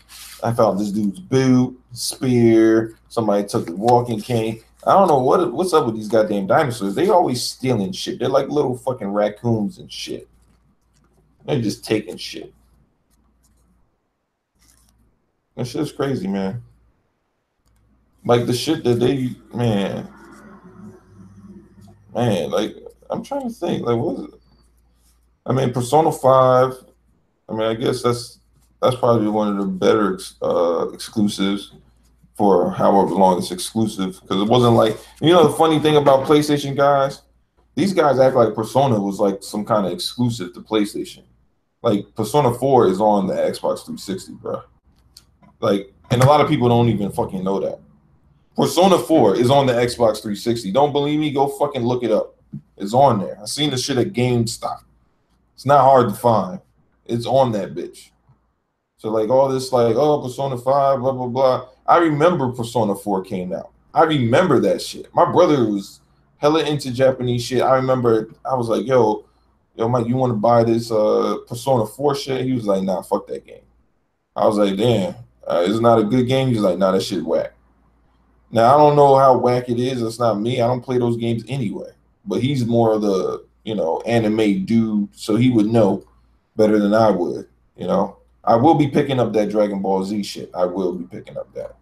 I found this dude's boot, spear. Somebody took the walking cane. I don't know what's up with these goddamn dinosaurs. They always stealing shit. They're like little fucking raccoons and shit. They're just taking shit. That shit's crazy, man. Like the shit that they, man, like I'm trying to think, like what is it? I mean, Persona 5. I mean, I guess that's probably one of the better exclusives for however long it's exclusive. Because it wasn't like, you know, the funny thing about PlayStation guys, these guys act like Persona was like some kind of exclusive to PlayStation. Like Persona 4 is on the Xbox 360, bro. Like, and a lot of people don't even fucking know that. Persona 4 is on the Xbox 360. Don't believe me? Go fucking look it up. It's on there. I seen the shit at GameStop. It's not hard to find. It's on that bitch. So like all this like, oh, Persona 5, blah, blah, blah. I remember Persona 4 came out. I remember that shit. My brother was hella into Japanese shit. I remember I was like, yo, Mike, you want to buy this Persona 4 shit? He was like, nah, fuck that game. I was like, damn, it's not a good game. He's like, nah, that shit whack. Now, I don't know how whack it is. It's not me. I don't play those games anyway. But he's more of the, you know, anime dude, so he would know better than I would, you know. I will be picking up that Dragon Ball Z shit. I will be picking up that.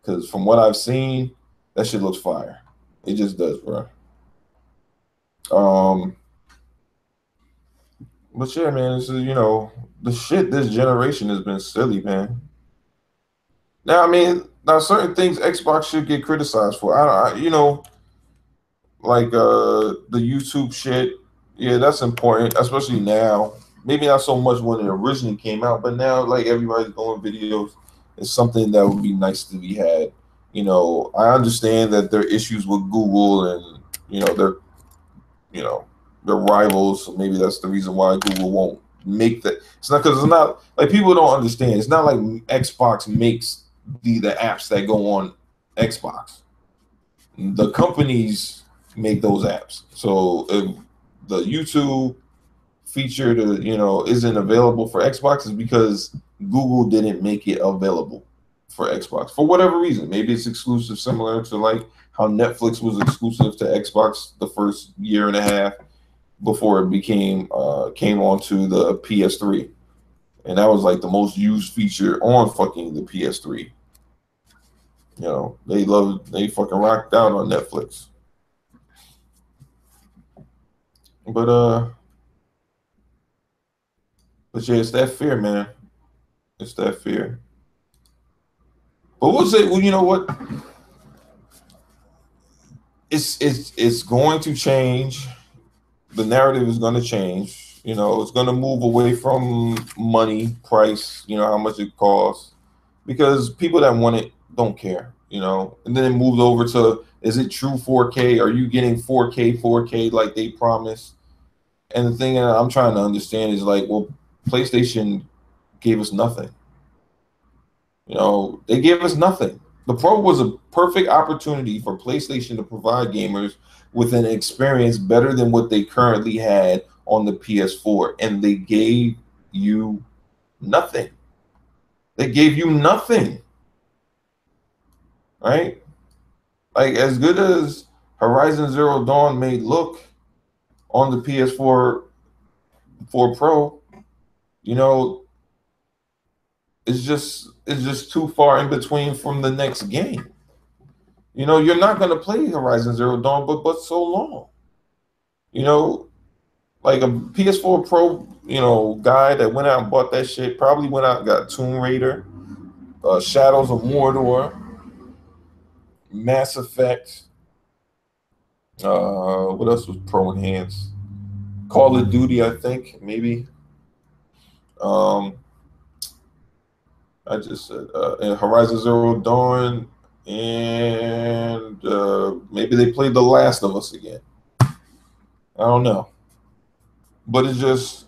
Because from what I've seen, that shit looks fire. It just does, bro. But yeah, man, this is, you know, the shit this generation has been silly, man. Now, I mean, now certain things Xbox should get criticized for. You know, like the YouTube shit. Yeah, that's important, especially now. Maybe not so much when it originally came out, but now like everybody's going videos. It's something that would be nice to be had. You know, I understand that there are issues with Google and they're rivals. So maybe that's the reason why Google won't make that. It's not because it's not like people don't understand. It's not like Xbox makes the apps that go on Xbox. The companies make those apps. So if the YouTube feature isn't available for Xbox, is because Google didn't make it available for Xbox for whatever reason. Maybe it's exclusive, similar to like how Netflix was exclusive to Xbox the first year and a half before it came onto the PS3, and that was like the most used feature on fucking the PS3. They fucking rocked out on Netflix. But but yeah, it's that fear, man. It's that fear. But we'll say, well, you know what? It's going to change. The narrative is going to change. It's going to move away from money, price. How much it costs, because people that want it don't care. And then it moves over to, is it true 4K? Are you getting 4K like they promised? And the thing that I'm trying to understand is like, well, PlayStation gave us nothing. They gave us nothing. The Pro was a perfect opportunity for PlayStation to provide gamers with an experience better than what they currently had on the PS4, and they gave you nothing. They gave you nothing, right? Like, as good as Horizon Zero Dawn may look on the PS4 Pro, you know, it's just too far in between from the next game. You're not gonna play Horizon Zero Dawn, but so long. You know, like a PS4 Pro, guy that went out and bought that shit probably went out and got Tomb Raider, Shadows of Mordor, Mass Effect. What else was Pro enhanced? Call of Duty, I think, maybe. Um, I just said and Horizon Zero Dawn, and maybe they played The Last of Us again. I don't know, but it's just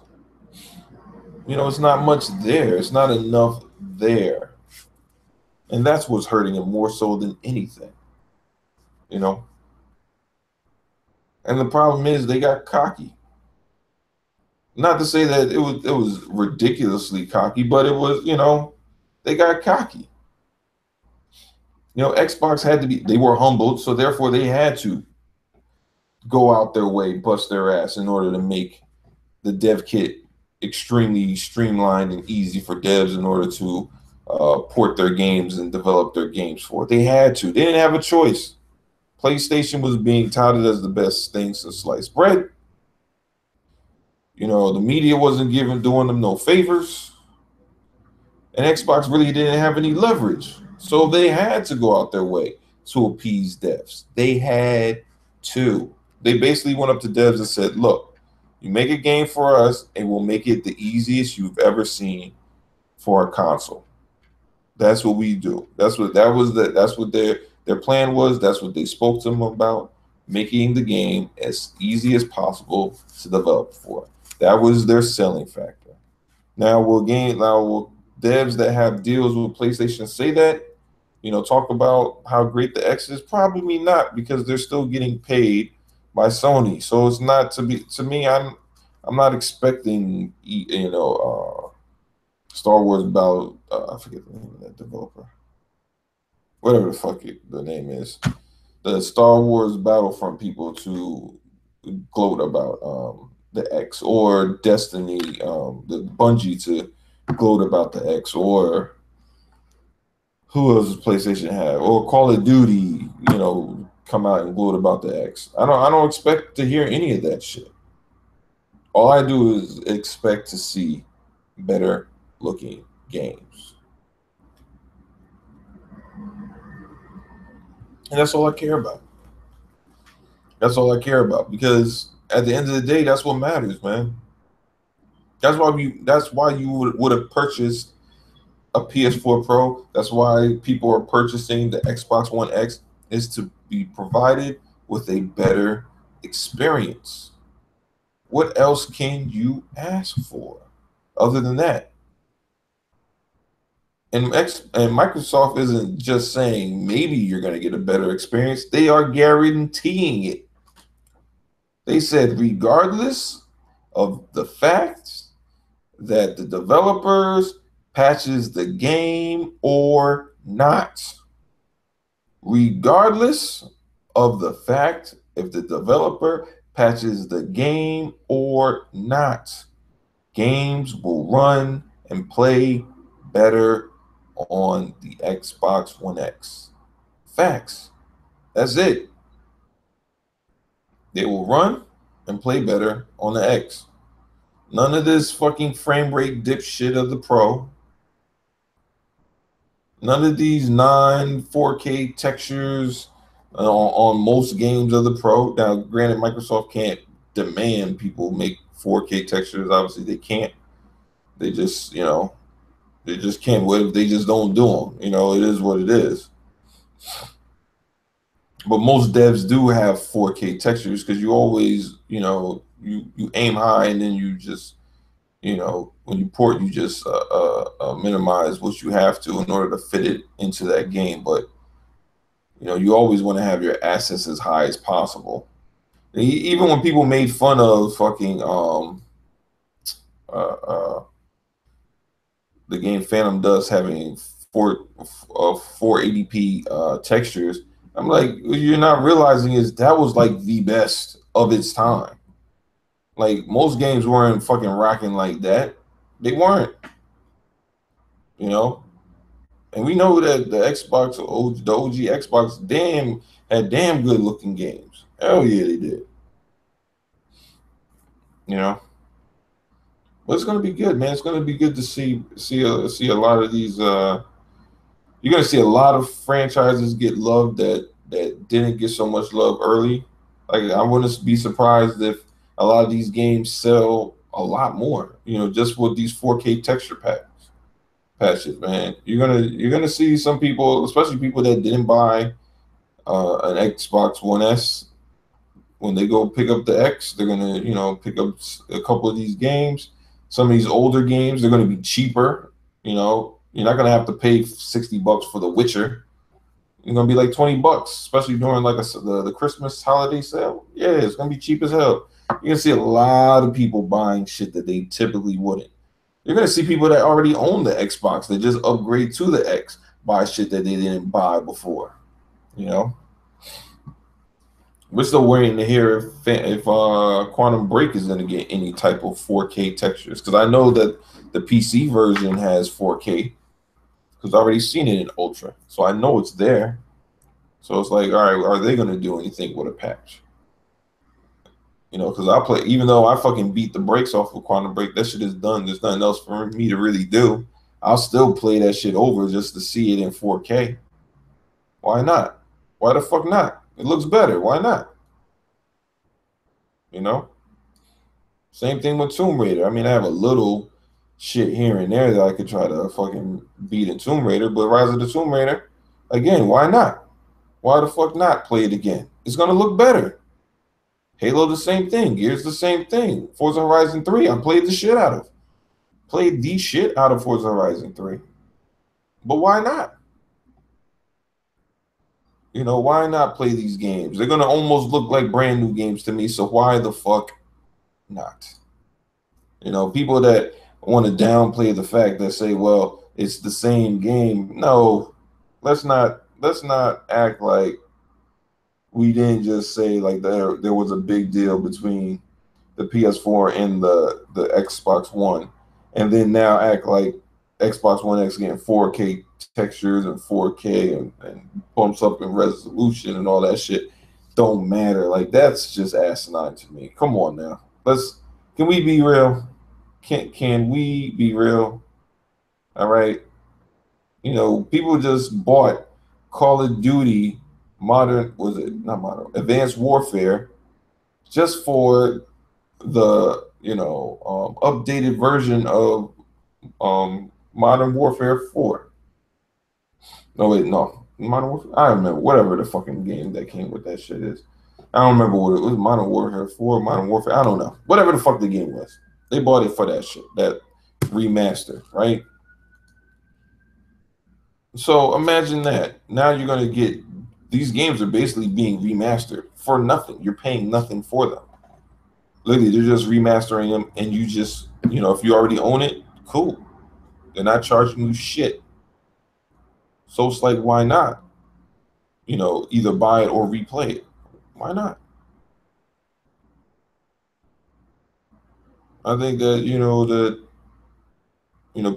it's not much there. It's not enough there, and that's what's hurting him more so than anything. You know, and the problem is they got cocky. Not to say that it was ridiculously cocky, but it was they got cocky. Xbox had to be. They were humbled, so therefore they had to go out their way, bust their ass in order to make the dev kit extremely streamlined and easy for devs in order to port their games and develop their games for. They had to. They didn't have a choice. PlayStation was being touted as the best thing since sliced bread. The media wasn't doing them no favors, and Xbox really didn't have any leverage, so they had to go out their way to appease devs. They had to. They basically went up to devs and said, "Look, you make a game for us, and we'll make it the easiest you've ever seen for a console. That's what we do. That's what their plan was. That's what they spoke to them about, making the game as easy as possible to develop for. That was their selling factor. Now will devs that have deals with PlayStation say that? Talk about how great the X is? Probably not, because they're still getting paid by Sony. So it's not to me. I'm not expecting Star Wars Battle. I forget the name of that developer. Whatever the fuck the name is, the Star Wars Battlefront people to gloat about the X, or Destiny, the Bungie to gloat about the X, or who else does PlayStation have, or Call of Duty, come out and gloat about the X. I don't expect to hear any of that shit. All I do is expect to see better looking games. And that's all I care about. That's all I care about, because at the end of the day, that's what matters, man. That's why you would have purchased a PS4 Pro. That's why people are purchasing the Xbox One X, is to be provided with a better experience. What else can you ask for other than that? And Microsoft isn't just saying maybe you're going to get a better experience. They are guaranteeing it. They said regardless of the fact that the developers patches the game or not, regardless of the fact if the developer patches the game or not, games will run and play better on the Xbox One X. Facts. That's it. They will run and play better on the X. None of this fucking frame rate dip shit of the Pro. None of these 4K textures on most games of the Pro. Now, granted, Microsoft can't demand people make 4K textures. Obviously, they can't. They just, they just can't. They just don't do them. It is what it is. But most devs do have 4K textures because you always, you aim high and then you just, when you port, you just minimize what you have to in order to fit it into that game. But, you always want to have your assets as high as possible. Even when people made fun of fucking the game Phantom Dust having 480p textures, I'm like, what you're not realizing is that was like the best of its time. Like most games weren't fucking rocking like that. They weren't, And we know that the Xbox, the OG Xbox, had damn good looking games. Hell yeah, they did. But it's gonna be good, man. It's gonna be good to see a lot of these. You're gonna see a lot of franchises get love that didn't get so much love early. Like I wouldn't be surprised if a lot of these games sell a lot more. Just with these 4K texture patches, man. You're gonna see some people, especially people that didn't buy an Xbox One S, when they go pick up the X, they're gonna pick up a couple of these games. Some of these older games, they're gonna be cheaper. You're not gonna have to pay $60 for The Witcher. It's gonna be like $20, especially during like the Christmas holiday sale. Yeah, it's gonna be cheap as hell. You're gonna see a lot of people buying shit that they typically wouldn't. You're gonna see people that already own the Xbox that just upgrade to the X, buy shit that they didn't buy before. We're still waiting to hear if Quantum Break is going to get any type of 4K textures, because I know that the PC version has 4K because I've already seen it in Ultra, so I know it's there. So it's like, all right, are they going to do anything with a patch? Because even though I fucking beat the brakes off of Quantum Break, that shit is done. There's nothing else for me to really do. I'll still play that shit over just to see it in 4K. Why not? Why the fuck not? It looks better. Why not? Same thing with Tomb Raider. I mean, I have a little shit here and there that I could try to fucking beat in Tomb Raider, but Rise of the Tomb Raider, again, why not? Why the fuck not play it again? It's gonna look better. Halo, the same thing. Gears, the same thing. Forza Horizon 3, I played the shit out of. Played the shit out of Forza Horizon 3. But why not? Why not play these games? They're going to almost look like brand new games to me, so why the fuck not? People that want to downplay the fact that say, well, it's the same game. No, let's not act like we didn't just say like there was a big deal between the PS4 and the Xbox One, and then now act like Xbox One X getting 4K textures and 4K and bumps up in resolution and all that shit don't matter. Like that's just asinine to me. Come on now. Can we be real? Can we be real? All right. People just bought Call of Duty Advanced Warfare just for the updated version of Modern Warfare 4. No, wait, no. Modern Warfare? I don't remember. Whatever the fucking game that came with that shit is. I don't remember what it was. Modern Warfare 4, Modern Warfare. I don't know. Whatever the fuck the game was. They bought it for that shit. That remaster, right? So imagine that. Now you're going to get... These games are basically being remastered for nothing. You're paying nothing for them. Literally, they're just remastering them, and you just, if you already own it, cool. They're not charging you shit. So it's like, why not? Either buy it or replay it. Why not? I think that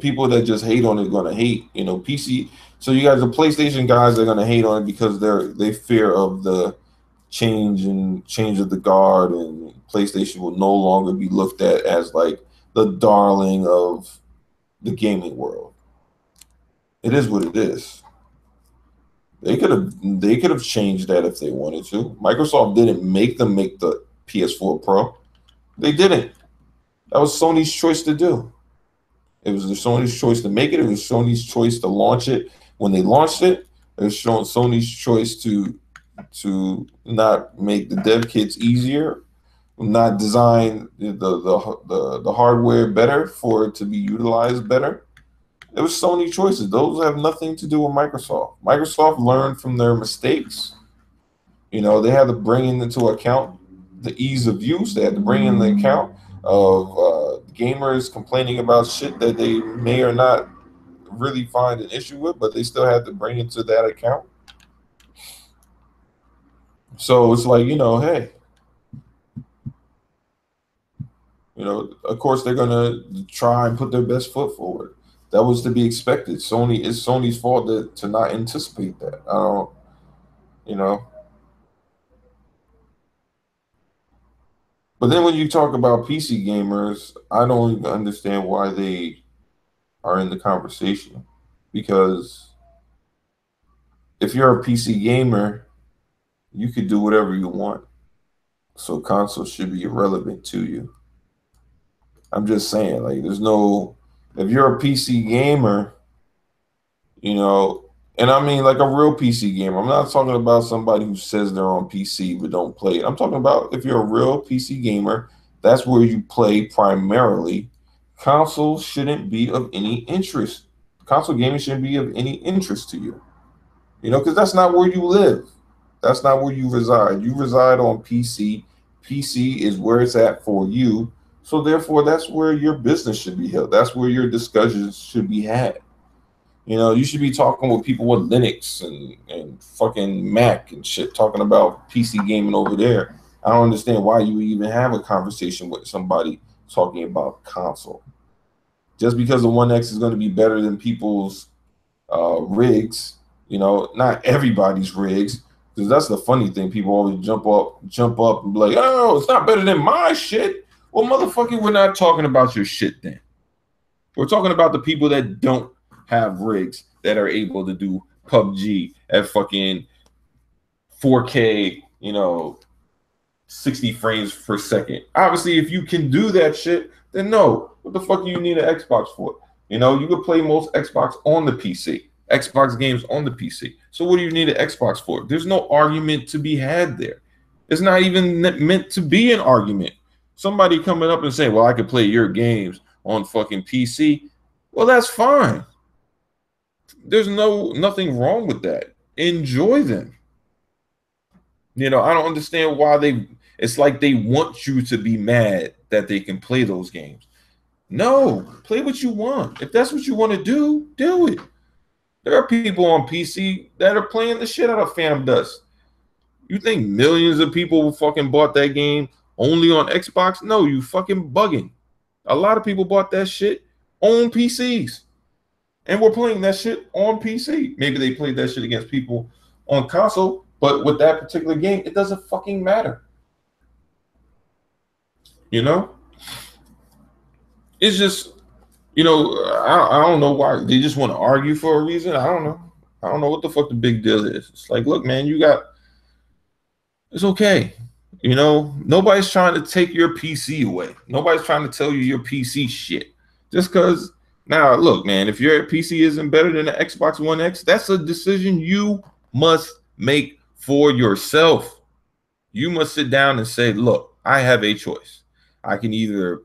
people that just hate on it gonna hate. PC. So you guys, the PlayStation guys, are gonna hate on it because they fear of the change of the guard, and PlayStation will no longer be looked at as like the darling of the gaming world. It is what it is. They could have changed that if they wanted to. Microsoft didn't make them make the PS4 Pro. They didn't. That was Sony's choice to do. It was Sony's choice to make it. It was Sony's choice to launch it. When they launched it, it was Sony's choice to not make the dev kits easier, not design the hardware better for it to be utilized better. It was Sony choices. Those have nothing to do with Microsoft. Microsoft learned from their mistakes. They had to bring into account the ease of use. They had to bring in the account of gamers complaining about shit that they may or not really find an issue with, but they still had to bring into that account. So it's like, hey, of course they're gonna try and put their best foot forward. That was to be expected. It's Sony's fault to not anticipate that. I don't, you know. But then when you talk about PC gamers, I don't even understand why they are in the conversation. Because if you're a PC gamer, you could do whatever you want. So consoles should be irrelevant to you. I'm just saying, like, if you're a PC gamer, and I mean like a real PC gamer. I'm not talking about somebody who says they're on PC but don't play it. I'm talking about if you're a real PC gamer, that's where you play primarily. Consoles shouldn't be of any interest. Console gaming shouldn't be of any interest to you. Because that's not where you live. That's not where you reside. You reside on PC. PC is where it's at for you. So therefore, that's where your business should be held. That's where your discussions should be had. You should be talking with people with Linux and fucking Mac and shit, talking about PC gaming over there. I don't understand why you even have a conversation with somebody talking about console. Just because the One X is going to be better than people's rigs, not everybody's rigs. Because that's the funny thing. People always jump up and be like, oh, it's not better than my shit. Well, motherfucker, we're not talking about your shit then. We're talking about the people that don't have rigs that are able to do PUBG at fucking 4K, 60 frames per second. Obviously, if you can do that shit, then no. What the fuck do you need an Xbox for? You could play most Xbox on the PC. Xbox games on the PC. So what do you need an Xbox for? There's no argument to be had there. It's not even meant to be an argument. Somebody coming up and saying, well, I could play your games on fucking PC. Well, that's fine. There's nothing wrong with that. Enjoy them. I don't understand why it's like they want you to be mad that they can play those games. No, play what you want. If that's what you want to do it. There are people on PC that are playing the shit out of Phantom Dust. You think millions of people fucking bought that game only on Xbox? No, you fucking bugging. A lot of people bought that shit on PCs. And we're playing that shit on PC. Maybe they played that shit against people on console, but with that particular game, it doesn't fucking matter. It's just, I don't know why. They just want to argue for a reason. I don't know. I don't know what the fuck the big deal is. It's like, look, man, it's okay. Nobody's trying to take your PC away. Nobody's trying to tell you your PC shit. Just because, now, look, man, if your PC isn't better than the Xbox One X, that's a decision you must make for yourself. You must sit down and say, look, I have a choice. I can either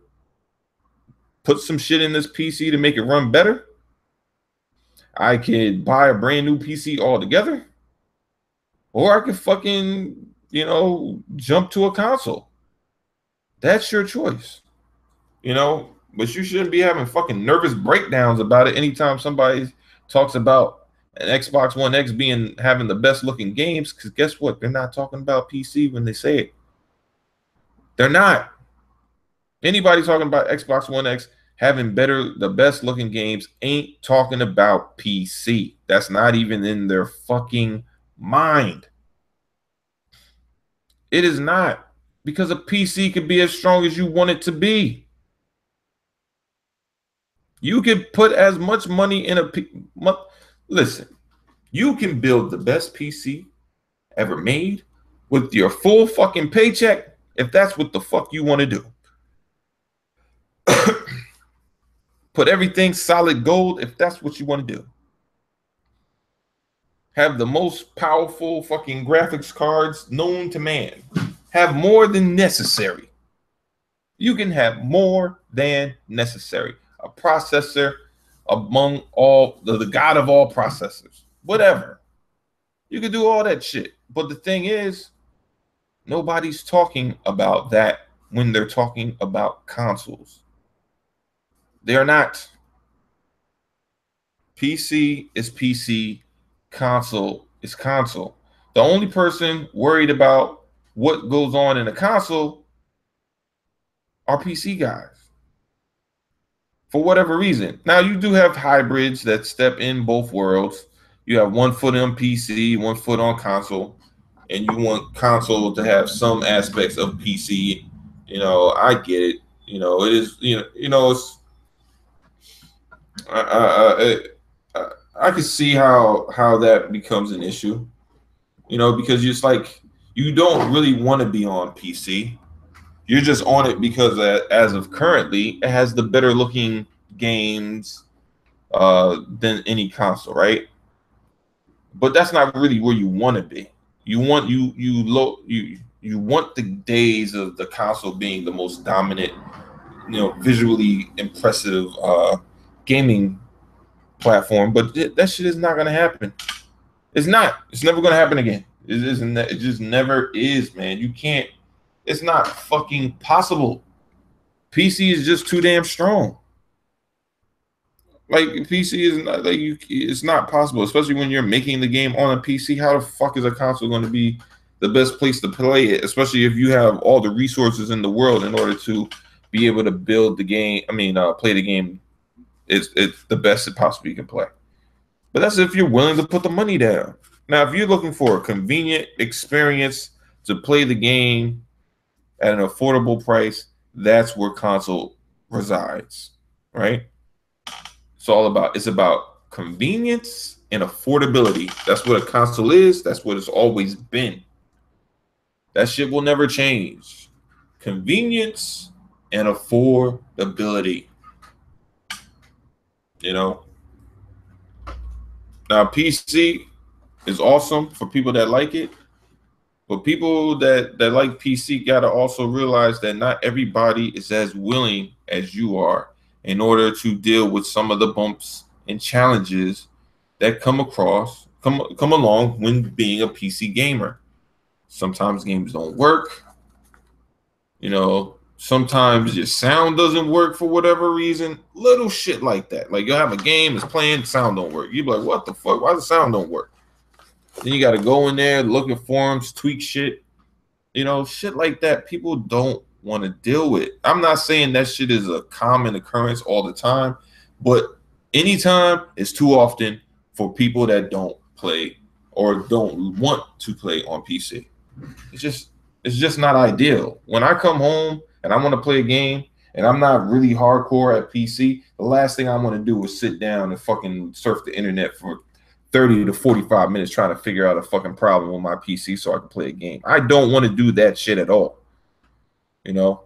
put some shit in this PC to make it run better. I could buy a brand new PC altogether. Or I could fucking, jump to a console. That's your choice, you know. But you shouldn't be having fucking nervous breakdowns about it anytime somebody talks about an Xbox One X being having the best looking games. Because guess what? They're not talking about PC when they say it. They're not. Anybody talking about Xbox One X having the best looking games ain't talking about PC. That's not even in their fucking mind. It is not, because a PC could be as strong as you want it to be. You can put as much money in listen, you can build the best PC ever made with your full fucking paycheck if that's what the fuck you want to do. Put everything solid gold if that's what you want to do. Have the most powerful fucking graphics cards known to man. Have more than necessary. You can have more than necessary. A processor among all the god of all processors. Whatever. You can do all that shit. But the thing is, nobody's talking about that when they're talking about consoles. They are not. PC is PC, console is console. The only person worried about what goes on in a console are PC guys for whatever reason. Now, you do have hybrids that step in both worlds. You have 1 foot on PC, 1 foot on console, and you want console to have some aspects of PC. You know, I get it. You know, it is. It's. I can see how that becomes an issue. You know, because it's like you don't really want to be on PC. You're just on it because as of currently, it has the better looking games than any console, right? But that's not really where you want to be. You want you want the days of the console being the most dominant, visually impressive gaming platform. But that shit is not going to happen. It's not. It's never going to happen again. It isn't. It just never is, man. You can't. It's not fucking possible. PC is just too damn strong. Like PC is not like you. It's not possible, especially when you're making the game on a PC. How the fuck is a console going to be the best place to play it? Especially if you have all the resources in the world in order to be able to build the game. Play the game. It's the best it possibly can play. But that's if you're willing to put the money down. Now, if you're looking for a convenient experience to play the game at an affordable price, that's where console resides, right? It's about convenience and affordability. That's what a console is. That's what it's always been. That shit will never change. Convenience and affordability. Now PC is awesome for people that like it. But people that like PC got to also realize that not everybody is as willing as you are in order to deal with some of the bumps and challenges that come along when being a PC gamer. Sometimes games don't work. Sometimes your sound doesn't work for whatever reason. Little shit like that. Like you'll have a game, it's playing, sound don't work. You'll be like, what the fuck? Why the sound don't work? Then you got to go in there, look at forums, tweak shit. Shit like that people don't want to deal with. I'm not saying that shit is a common occurrence all the time, but anytime it's too often for people that don't play or don't want to play on PC. It's just not ideal. When I come home and I want to play a game and I'm not really hardcore at PC, the last thing I want to do is sit down and fucking surf the internet for 30 to 45 minutes trying to figure out a fucking problem with my PC so I can play a game. I don't want to do that shit at all. Now,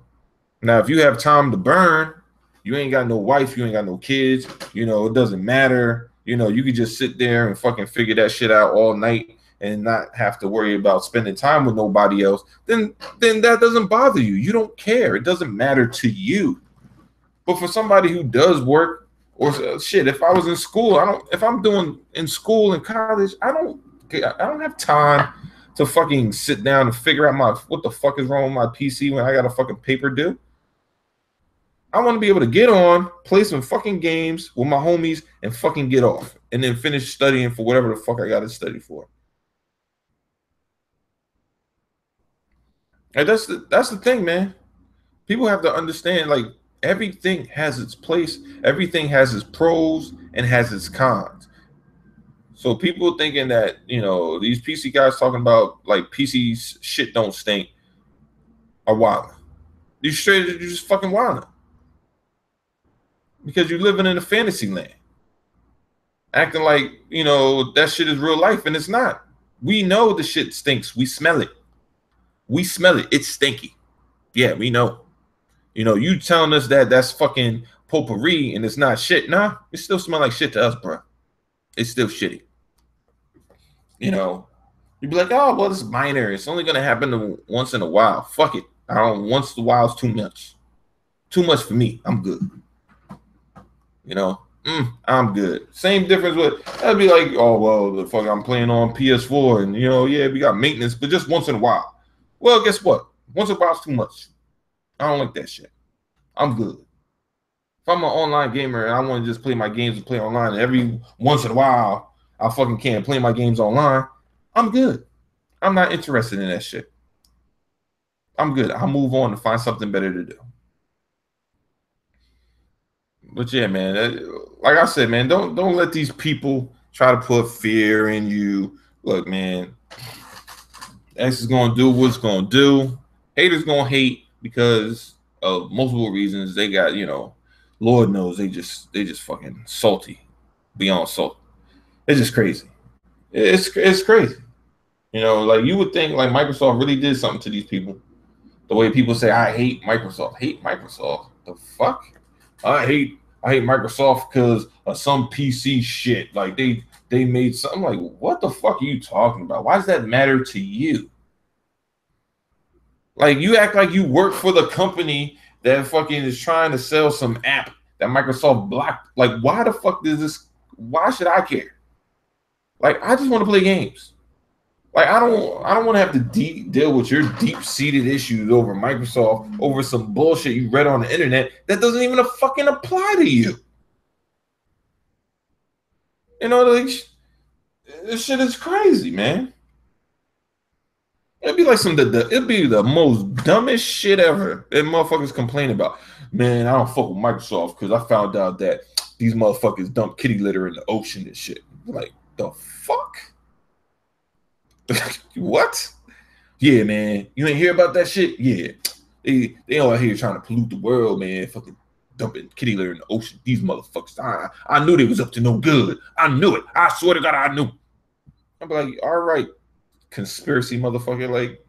if you have time to burn, you ain't got no wife, you ain't got no kids, it doesn't matter. You could just sit there and fucking figure that shit out all night and not have to worry about spending time with nobody else. Then that doesn't bother you. You don't care. It doesn't matter to you. But for somebody who does work, or shit, if I was in school, if I'm doing in school and college, I don't have time to fucking sit down and figure out what the fuck is wrong with my PC when I got a fucking paper due. I want to be able to get on, play some fucking games with my homies, and fucking get off, and then finish studying for whatever the fuck I got to study for. And that's the thing, man. People have to understand, like, everything has its place, everything has its pros and has its cons. So people thinking that, these PC guys talking about like PCs shit don't stink are wild. You just fucking wild because you're living in a fantasy land, acting like that shit is real life, and it's not. We know the shit stinks. We smell it. We smell it. It's stinky. Yeah, we know. You telling us that that's fucking potpourri and it's not shit. Nah, it still smell like shit to us, bro. It's still shitty. You'd be like, oh, well, it's minor. It's only gonna happen once in a while. Fuck it. I don't. Once in a while is too much. Too much for me. I'm good. I'm good. Same difference with that'd be like, oh well, the fuck I'm playing on PS4 and yeah, we got maintenance, but just once in a while. Well, guess what? Once in a while is too much. I don't like that shit. I'm good. If I'm an online gamer and I want to just play my games and play online, and every once in a while I fucking can't play my games online, I'm good. I'm not interested in that shit. I'm good. I'll move on and find something better to do. But yeah, man, like I said, man, don't let these people try to put fear in you. Look, man, X is gonna do what's gonna do. Haters gonna hate because of multiple reasons. They got, Lord knows they just fucking salty, beyond salt. It's just crazy. It's crazy. Like you would think like Microsoft really did something to these people. The way people say I hate Microsoft. Hate Microsoft. The fuck? I hate Microsoft because of some PC shit. Like they made something. Like, what the fuck are you talking about? Why does that matter to you? Like, you act like you work for the company that fucking is trying to sell some app that Microsoft blocked. Like, why the fuck does this? Why should I care? Like, I just want to play games. Like, I don't want to have to deal with your deep-seated issues over Microsoft over some bullshit you read on the internet that doesn't even fucking apply to you. Like, this shit is crazy, man. It'd be like it'd be the most dumbest shit ever that motherfuckers complain about. Man, I don't fuck with Microsoft because I found out that these motherfuckers dump kitty litter in the ocean and shit. Like, the fuck? What? Yeah, man. You ain't hear about that shit? Yeah. They all out here trying to pollute the world, man. Fucking dumping kitty litter in the ocean. These motherfuckers. I knew they was up to no good. I knew it. I swear to God, I knew. I'm like, all right, conspiracy motherfucker. Like,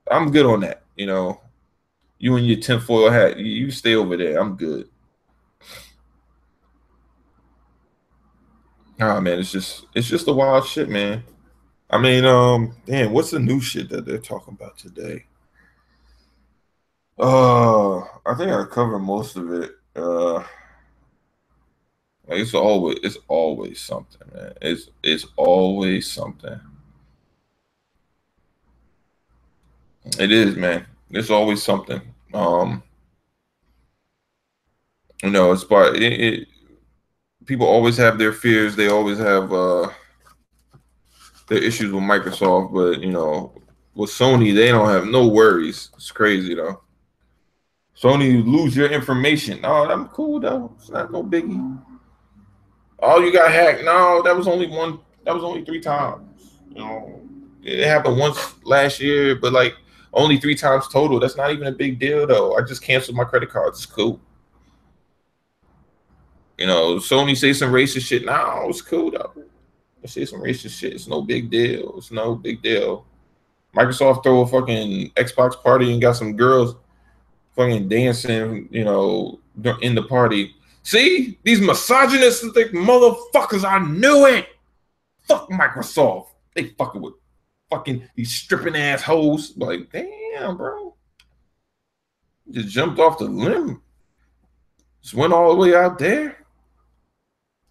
I'm good on that. You and your tinfoil hat. You stay over there. I'm good. Nah, man. It's just the wild shit, man. I mean, damn, what's the new shit that they're talking about today? I think I covered most of it. It's always something, man. It's always something. It is, man. It's always something. It's part people always have their fears. They always have their issues with Microsoft, but with Sony, they don't have no worries. It's crazy though. Sony, lose your information. No, I'm cool though. It's not no biggie. Oh, you got hacked. No, that was only one. That was only 3 times. It happened once last year, but like only 3 times total. That's not even a big deal though. I just canceled my credit cards. It's cool. Sony say some racist shit. No, it's cool though. They say some racist shit. It's no big deal. It's no big deal. Microsoft throw a fucking Xbox party and got some girls fucking dancing, in the party. See, these misogynistic motherfuckers, I knew it. Fuck Microsoft. They fucking with fucking these stripping assholes. Like, damn, bro. Just jumped off the limb. Just went all the way out there.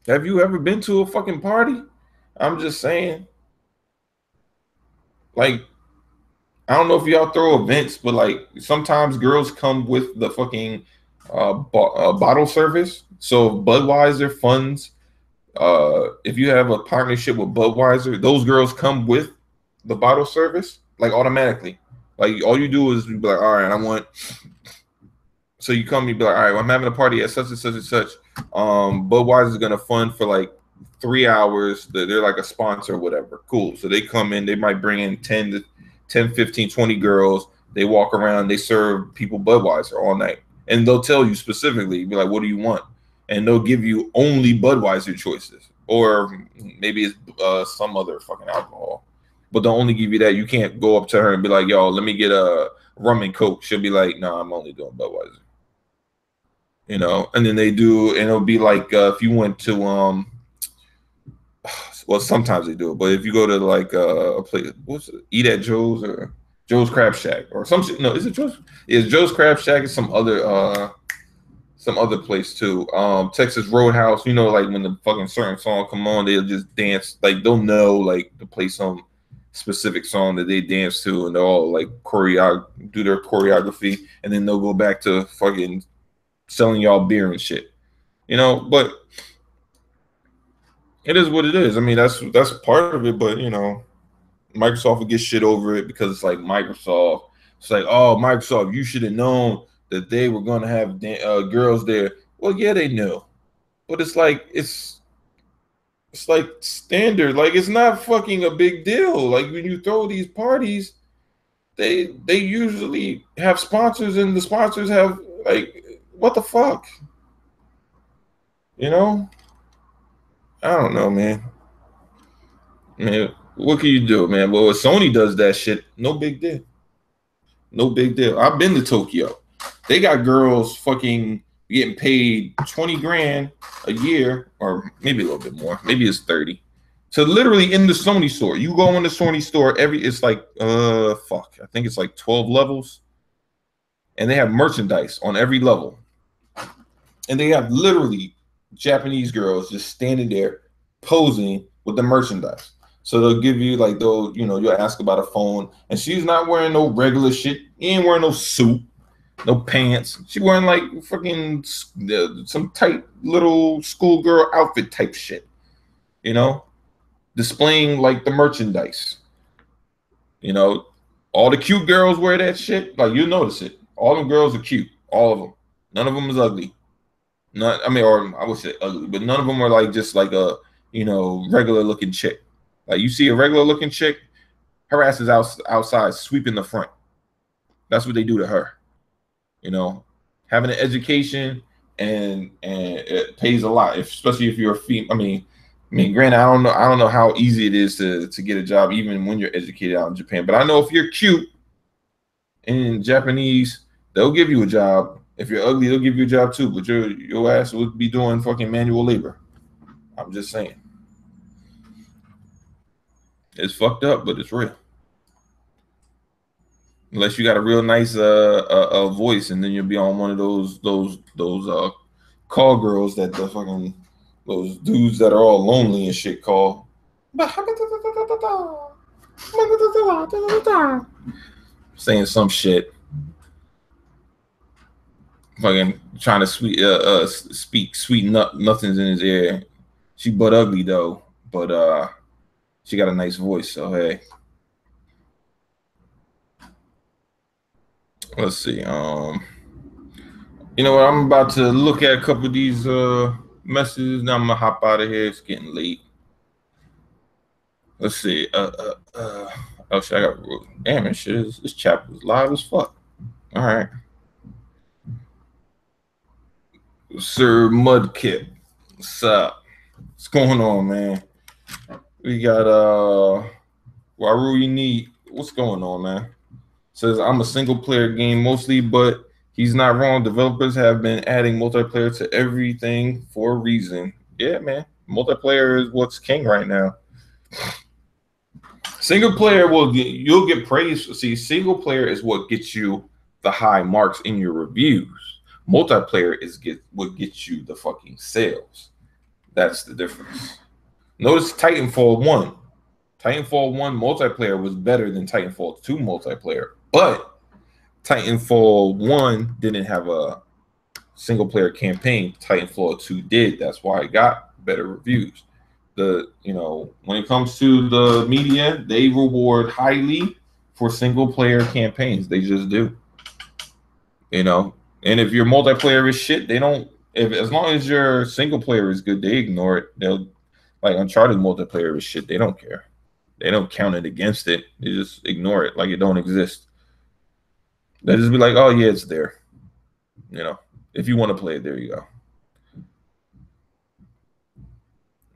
Have you ever been to a fucking party? I'm just saying. Like, I don't know if y'all throw events, but like sometimes girls come with the fucking bottle service. So Budweiser funds. If you have a partnership with Budweiser, those girls come with the bottle service like automatically. Like all you do is be like, all right, I want. So you come, you be like, all right, well, I'm having a party at such and such and such. Budweiser is gonna fund for like 3 hours. They're like a sponsor or whatever. Cool. So they come in, they might bring in 10, 15, 20 girls. They walk around, they serve people Budweiser all night. And they'll tell you specifically, be like, what do you want? And they'll give you only Budweiser choices. Or maybe it's some other fucking alcohol. But they'll only give you that. You can't go up to her and be like, yo, let me get a rum and Coke. She'll be like, no, I'm only doing Budweiser. You know, and then they do, and it'll be like if you went to well, sometimes they do it, but if you go to like a place, what's it, Eat at Joe's or Joe's Crab Shack or some shit. No, is it Joe's? Is Joe's Crab Shack is some other place too. Texas Roadhouse, you know, like when the fucking certain song come on, they'll just dance, like they'll know like to play some specific song that they dance to, and they'll all like do their choreography, and then they'll go back to fucking selling y'all beer and shit, you know. But it is what it is. I mean, that's part of it. But you know, Microsoft will get shit over it because it's like Microsoft. It's like, oh, Microsoft, you should have known that they were going to have girls there. Well, yeah, they knew, but it's like it's like standard. Like it's not fucking a big deal. Like when you throw these parties, they usually have sponsors, and the sponsors have like, what the fuck, you know? I don't know, man. Man, what can you do, man? Well, if Sony does that shit, no big deal. No big deal. I've been to Tokyo. They got girls fucking getting paid 20 grand a year, or maybe a little bit more. Maybe it's 30. So literally in the Sony store. You go in the Sony store, it's like I think it's like 12 levels. And they have merchandise on every level. And they have literally Japanese girls just standing there posing with the merchandise. So they'll give you like you'll ask about a phone, and she's not wearing no regular shit. She ain't wearing no suit, no pants. She wearing like fucking some tight little schoolgirl outfit type shit, you know, displaying like the merchandise. You know, all the cute girls wear that shit. Like you notice it. All them girls are cute. All of them. None of them is ugly. Not, I mean, or I would say ugly, but none of them are like just like a regular looking chick. Like you see a regular looking chick, her ass is outside sweeping the front. That's what they do to her. You know, having an education and it pays a lot, especially if you're a female. I mean, granted, I don't know how easy it is to get a job even when you're educated out in Japan. But I know if you're cute in Japanese, they'll give you a job. If you're ugly, they'll give you a job too. But your ass would be doing fucking manual labor. I'm just saying. It's fucked up, but it's real. Unless you got a real nice voice, and then you'll be on one of those call girls that the fucking those dudes that are all lonely and shit call. Saying some shit. Fucking trying to speak sweet nothings in his ear. She butt ugly though, but she got a nice voice, so hey. Let's see. You know what? I'm about to look at a couple of these messages. Now I'm gonna hop out of here. It's getting late. Let's see. Oh shit! I got damn it. Shit, this chapter is live as fuck. All right. Sir Mudkip, what's up? What's going on, man? We got Waru Unique. What's going on, man? Says I'm a single player game mostly, but he's not wrong. Developers have been adding multiplayer to everything for a reason. Yeah, man. Multiplayer is what's king right now. Single player you'll get praise. See, single player is what gets you the high marks in your reviews. Multiplayer is what gets you the fucking sales. That's the difference. Notice Titanfall 1. Titanfall 1 multiplayer was better than Titanfall 2 multiplayer, but Titanfall 1 didn't have a single player campaign. Titanfall 2 did. That's why it got better reviews. When it comes to the media, they reward highly for single player campaigns. They just do. And if your multiplayer is shit, they don't. If as long as your single player is good, they ignore it. They'll like Uncharted multiplayer is shit. They don't care. They don't count it against it. They just ignore it like it don't exist. They just be like, oh yeah, it's there. If you want to play it, there you go.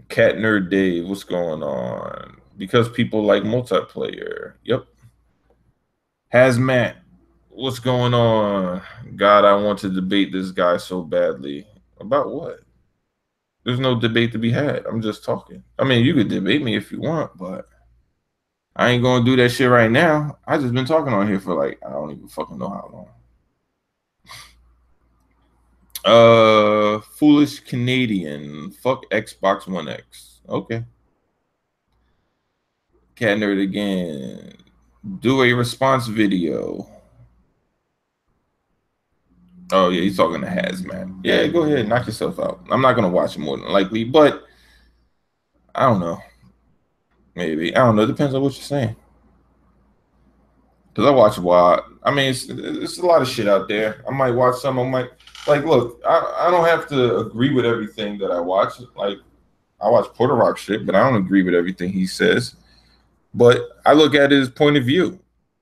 Cat Nerd Dave, what's going on? Because people like multiplayer. Yep. Hazmat, what's going on? God, I want to debate this guy so badly. About what? There's no debate to be had. I'm just talking. I mean, you could debate me if you want, but I ain't gonna do that shit right now. I just been talking on here for like, I don't even fucking know how long. Foolish Canadian. Fuck Xbox One X. Okay. Cat Nerd again. Do a response video. Oh yeah, he's talking to Hazmat. Yeah, go ahead, knock yourself out. I'm not gonna watch it more than likely, but I don't know. Maybe I don't know. It depends on what you're saying. Because I watch a lot. I mean, it's a lot of shit out there. I might watch some. I might look. I don't have to agree with everything that I watch. Like I watch Porter Rock shit, but I don't agree with everything he says. But I look at his point of view,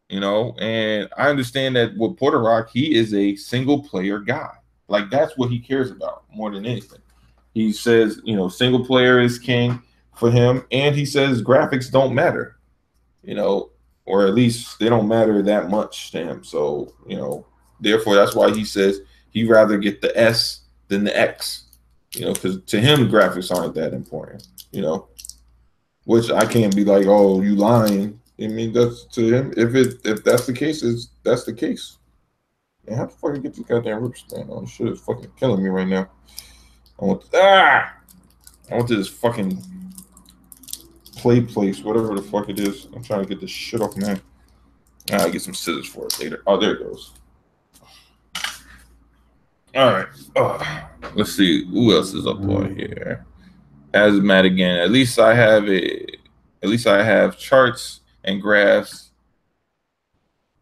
and I understand that with Porter Rock, he is a single player guy. Like that's what he cares about more than anything. He says, single player is king for him, and he says graphics don't matter, or at least they don't matter that much to him. So, therefore that's why he says he'd rather get the S than the X, because to him graphics aren't that important, which I can't be like, oh, you lying. I mean, that's to him. If that's the case, that's the case. Man, how the fuck you get this goddamn rip span on? This shit is fucking killing me right now. I went to this fucking play place, whatever the fuck it is. I'm trying to get this shit off, man. I'll get some scissors for it later. Oh, there it goes. All right. Let's see who else is up on here. Hazmat again. At least I have charts and graphs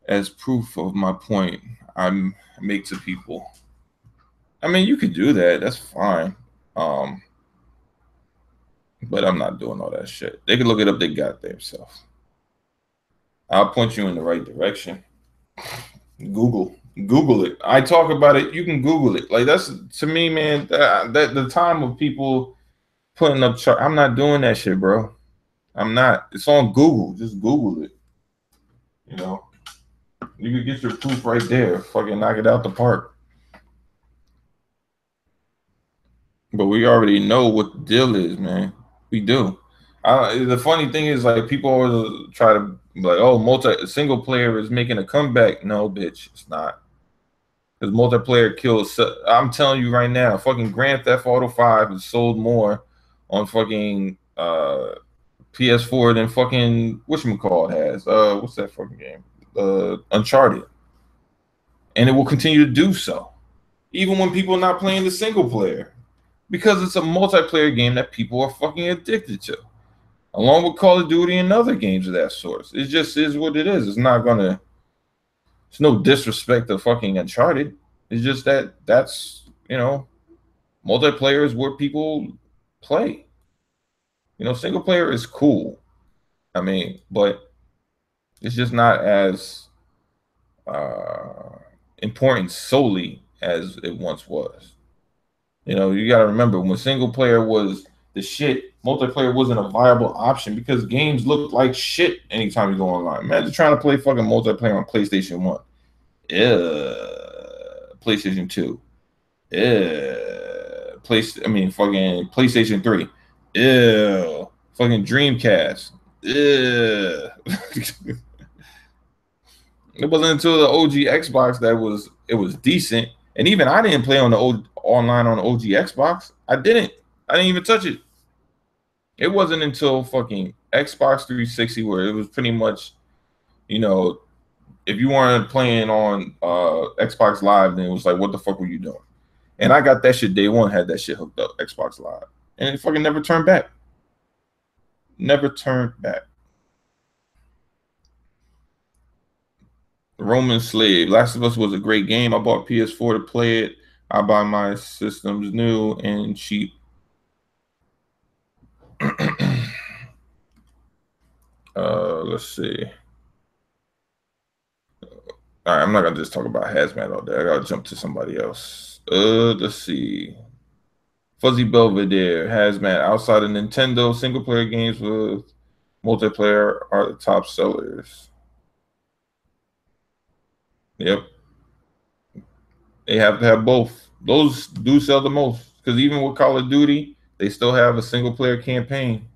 as proof of my point I make to people. I mean, you could do that. That's fine. But I'm not doing all that shit. They can look it up their goddamn self. I'll point you in the right direction. Google it. I talk about it. You can Google it. Like that's to me, man. That the time of people putting up chart. I'm not doing that shit, bro. I'm not. It's on Google. Just Google it. You could get your proof right there. Fucking knock it out the park. But we already know what the deal is, man. We do. The funny thing is, like, people always try to be like, oh, single player is making a comeback. No, bitch, it's not. Because multiplayer kills. I'm telling you right now, fucking Grand Theft Auto 5 has sold more on fucking PS4 than fucking whatchamacallit has. What's that fucking game? Uncharted. And it will continue to do so. Even when people are not playing the single player. Because it's a multiplayer game that people are fucking addicted to. Along with Call of Duty and other games of that sort. It just is what it is. It's no disrespect to fucking Uncharted. It's just that's multiplayer is where people play. Single player is cool. I mean, but it's just not as important solely as it once was. You got to remember when single player was the shit, multiplayer wasn't a viable option because games looked like shit anytime you go online. Imagine trying to play fucking multiplayer on PlayStation 1. PlayStation 2. Fucking PlayStation 3. Fucking Dreamcast. It wasn't until the OG Xbox that it was decent. And even I didn't play on the online on the OG Xbox. I didn't even touch it. It wasn't until fucking Xbox 360 where it was pretty much, you know, if you weren't playing on Xbox Live, then it was like, what the fuck were you doing? And I got that shit day one, had that shit hooked up, Xbox Live. And it fucking never turned back. Never turned back. Roman Slave. Last of Us was a great game. I bought PS4 to play it. I buy my systems new and cheap. Let's see. All right, I'm not gonna just talk about hazmat all day. I gotta jump to somebody else. Let's see. Fuzzy Belvedere, hazmat. Outside of Nintendo, single player games with multiplayer are the top sellers. Yep, they have to have both. Those do sell the most because even with Call of Duty, they still have a single player campaign.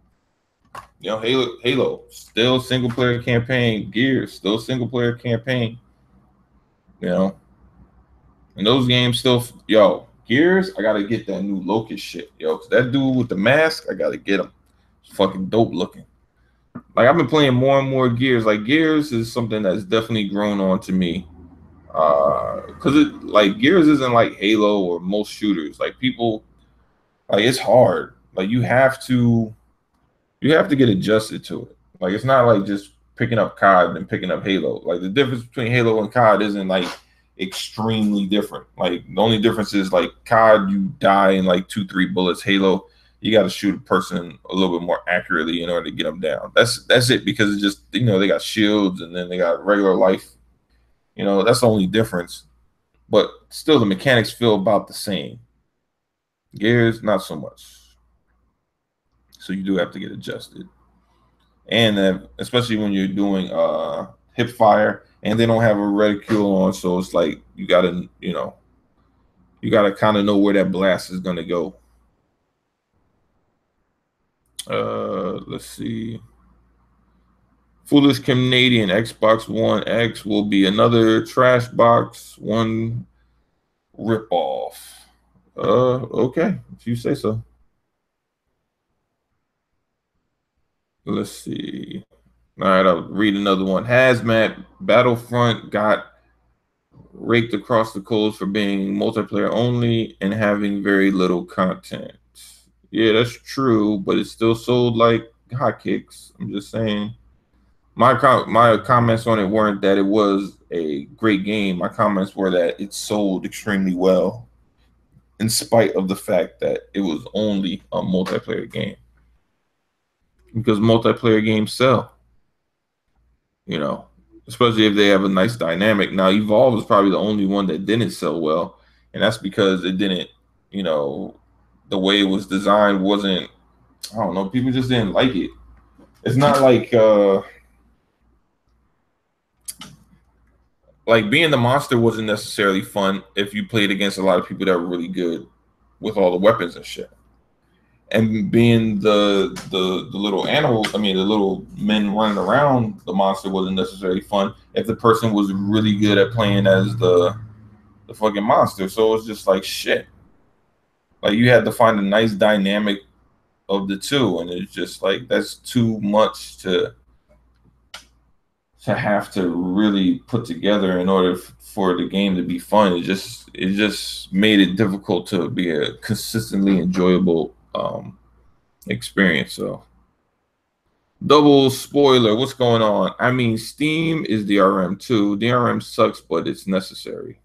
You know, Halo, still single player campaign. Gears, still single player campaign. You know, and those games still, yo, Gears, I gotta get that new Locust shit, yo. 'Cause that dude with the mask, I gotta get him. It's fucking dope looking. Like I've been playing more and more Gears. Like Gears is something that's definitely grown on to me. Cause it like Gears isn't like Halo or most shooters. Like people, like it's hard. Like you have to get adjusted to it. Like it's not like just picking up COD and picking up Halo. Like the difference between Halo and COD isn't like extremely different. Like the only difference is like COD, you die in like 2, 3 bullets. Halo, you got to shoot a person a little bit more accurately in order to get them down. That's it because it's just they got shields and then they got regular life. That's the only difference. But still, the mechanics feel about the same. Gears, not so much. So you do have to get adjusted. And especially when you're doing hip fire and they don't have a reticule on, so it's like you gotta kind of know where that blast is gonna go. Let's see. Foolish Canadian Xbox One X will be another trash box one ripoff. Okay, if you say so. Let's see. All right, I'll read another one. Hazmat Battlefront got raked across the coals for being multiplayer only and having very little content. Yeah, that's true, but it still sold like hotcakes. I'm just saying. My comments on it weren't that it was a great game. My comments were that it sold extremely well, in spite of the fact that it was only a multiplayer game. Because multiplayer games sell, you know, especially if they have a nice dynamic. Now, Evolve is probably the only one that didn't sell well, and that's because it didn't, the way it was designed wasn't. I don't know. People just didn't like it. It's not like being the monster wasn't necessarily fun if you played against a lot of people that were really good with all the weapons and shit. And being the little animals, I mean the little men running around the monster wasn't necessarily fun if the person was really good at playing as the fucking monster. So it's just like shit. Like you had to find a nice dynamic of the two, and it's just like that's too much to have to really put together in order for the game to be fun. It just made it difficult to be a consistently enjoyable experience. So double spoiler, what's going on? I mean, Steam is DRM too. DRM sucks, but it's necessary.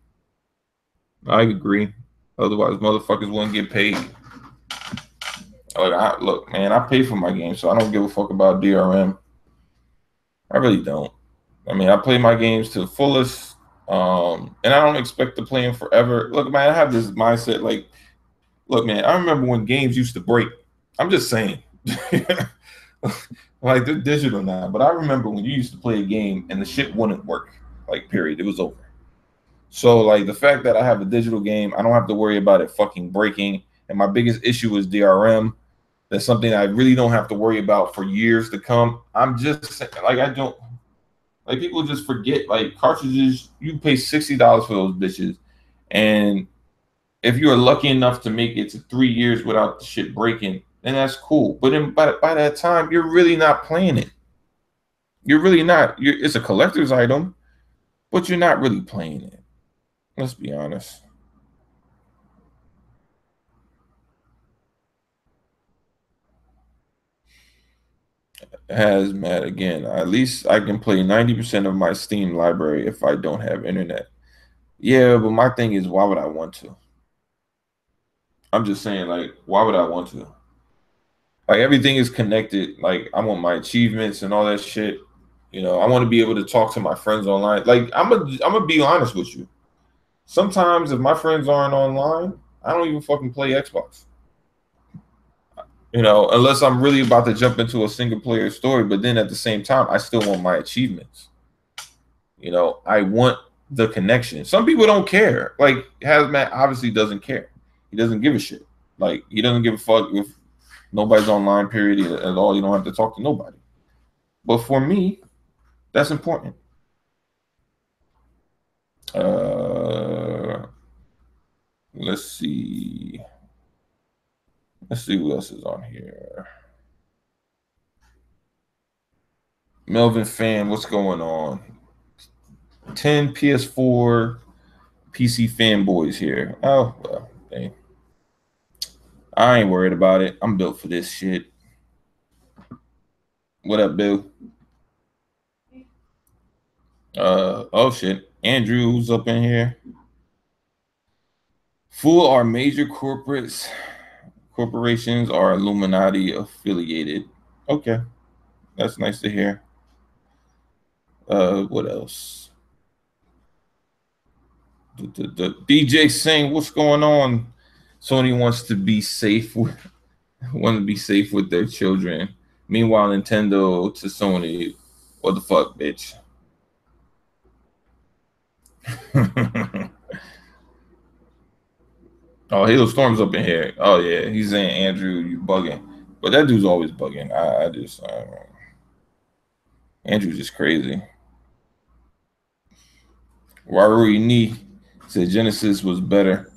I agree. Otherwise, motherfuckers wouldn't get paid. Look, man, I pay for my game, so I don't give a fuck about DRM. I really don't. I mean, I play my games to the fullest, and I don't expect to play them forever. Look, man, I have this mindset. Like, look, man, I remember when games used to break. I'm just saying. Like they're digital now, but I remember when you used to play a game and the shit wouldn't work. Like, period. It was over. So, like the fact that I have a digital game, I don't have to worry about it fucking breaking. And my biggest issue is DRM. That's something I really don't have to worry about for years to come. I'm just like I don't like people just forget like cartridges. You pay $60 for those bitches, and if you are lucky enough to make it to 3 years without the shit breaking, and that's cool. But then by that time, you're really not playing it. You're really not. It's a collector's item, but you're not really playing it. Let's be honest. Hazmat again. At least I can play 90% of my Steam library if I don't have internet. Yeah, but my thing is, why would I want to? I'm just saying, like, why would I want to? Like, everything is connected. Like, I want my achievements and all that shit. I want to be able to talk to my friends online. Like, I'm gonna be honest with you. Sometimes if my friends aren't online, I don't even fucking play Xbox. Unless I'm really about to jump into a single player story. But then at the same time, I still want my achievements. I want the connection. Some people don't care. Like Hazmat obviously doesn't care. He doesn't give a shit. Like he doesn't give a fuck if nobody's online. Period at all. You don't have to talk to nobody. But for me, that's important. Uh, let's see. Let's see who else is on here. Melvin fan, what's going on? 10 PS4 PC fanboys here. Oh well, hey. I ain't worried about it. I'm built for this shit. What up, Bill? Oh shit. Andrew's up in here. Full are major corporations are Illuminati affiliated. Okay, that's nice to hear. What else? The DJ saying, "What's going on?" Sony wants to be safe. Want to be safe with their children. Meanwhile, Nintendo to Sony, what the fuck, bitch? Oh, Halo Storm's up in here. Oh yeah, he's saying Andrew, you bugging, but that dude's always bugging. I just Andrew's just crazy. Warui Ni said Genesis was better.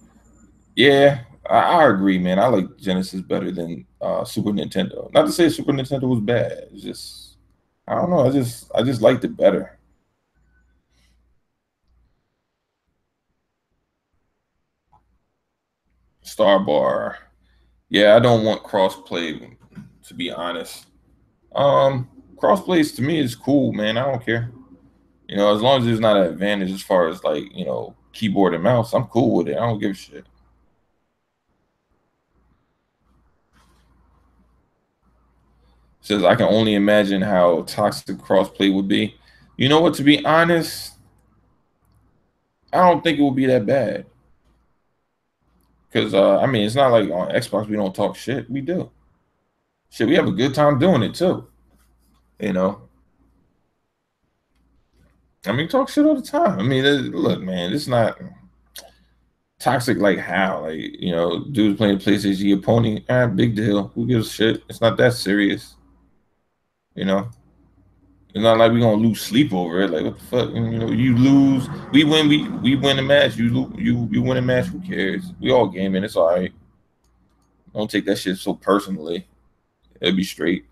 Yeah, I agree, man. I like Genesis better than Super Nintendo. Not to say Super Nintendo was bad. It's just I don't know. I just liked it better. Star Bar. Yeah, I don't want crossplay, to be honest. Crossplays to me is cool, man. I don't care. As long as there's not an advantage as far as like, keyboard and mouse, I'm cool with it. I don't give a shit. Says I can only imagine how toxic crossplay would be. You know what? To be honest, I don't think it would be that bad. Because I mean, it's not like on Xbox we don't talk shit. We do. Shit, we have a good time doing it too. You know, I mean, talk shit all the time. I mean, look, man, it's not toxic like how, like dudes playing PlayStation, you a pony, big deal. Who gives a shit? It's not that serious. You know, it's not like we're gonna lose sleep over it. Like what the fuck? You lose, we win, we win a match. You win a match. Who cares? We all gaming. It's all right. Don't take that shit so personally. It'll be straight.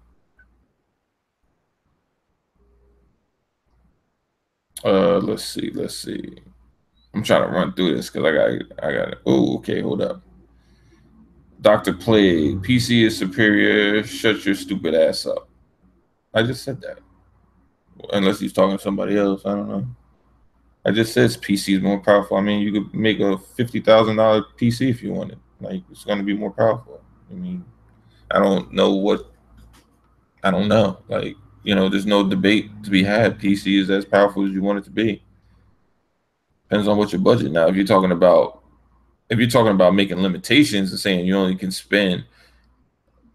Let's see. Let's see. I'm trying to run through this because I got it. Oh, okay, hold up. Dr. Plague, PC is superior. Shut your stupid ass up. I just said that. Unless he's talking to somebody else, I don't know. I just says PC is more powerful. I mean, you could make a $50,000 PC if you wanted. Like it's going to be more powerful. I mean, I don't know what. I don't know. Like there's no debate to be had. PC is as powerful as you want it to be. Depends on what your budget. Now, if you're talking about making limitations and saying you only can spend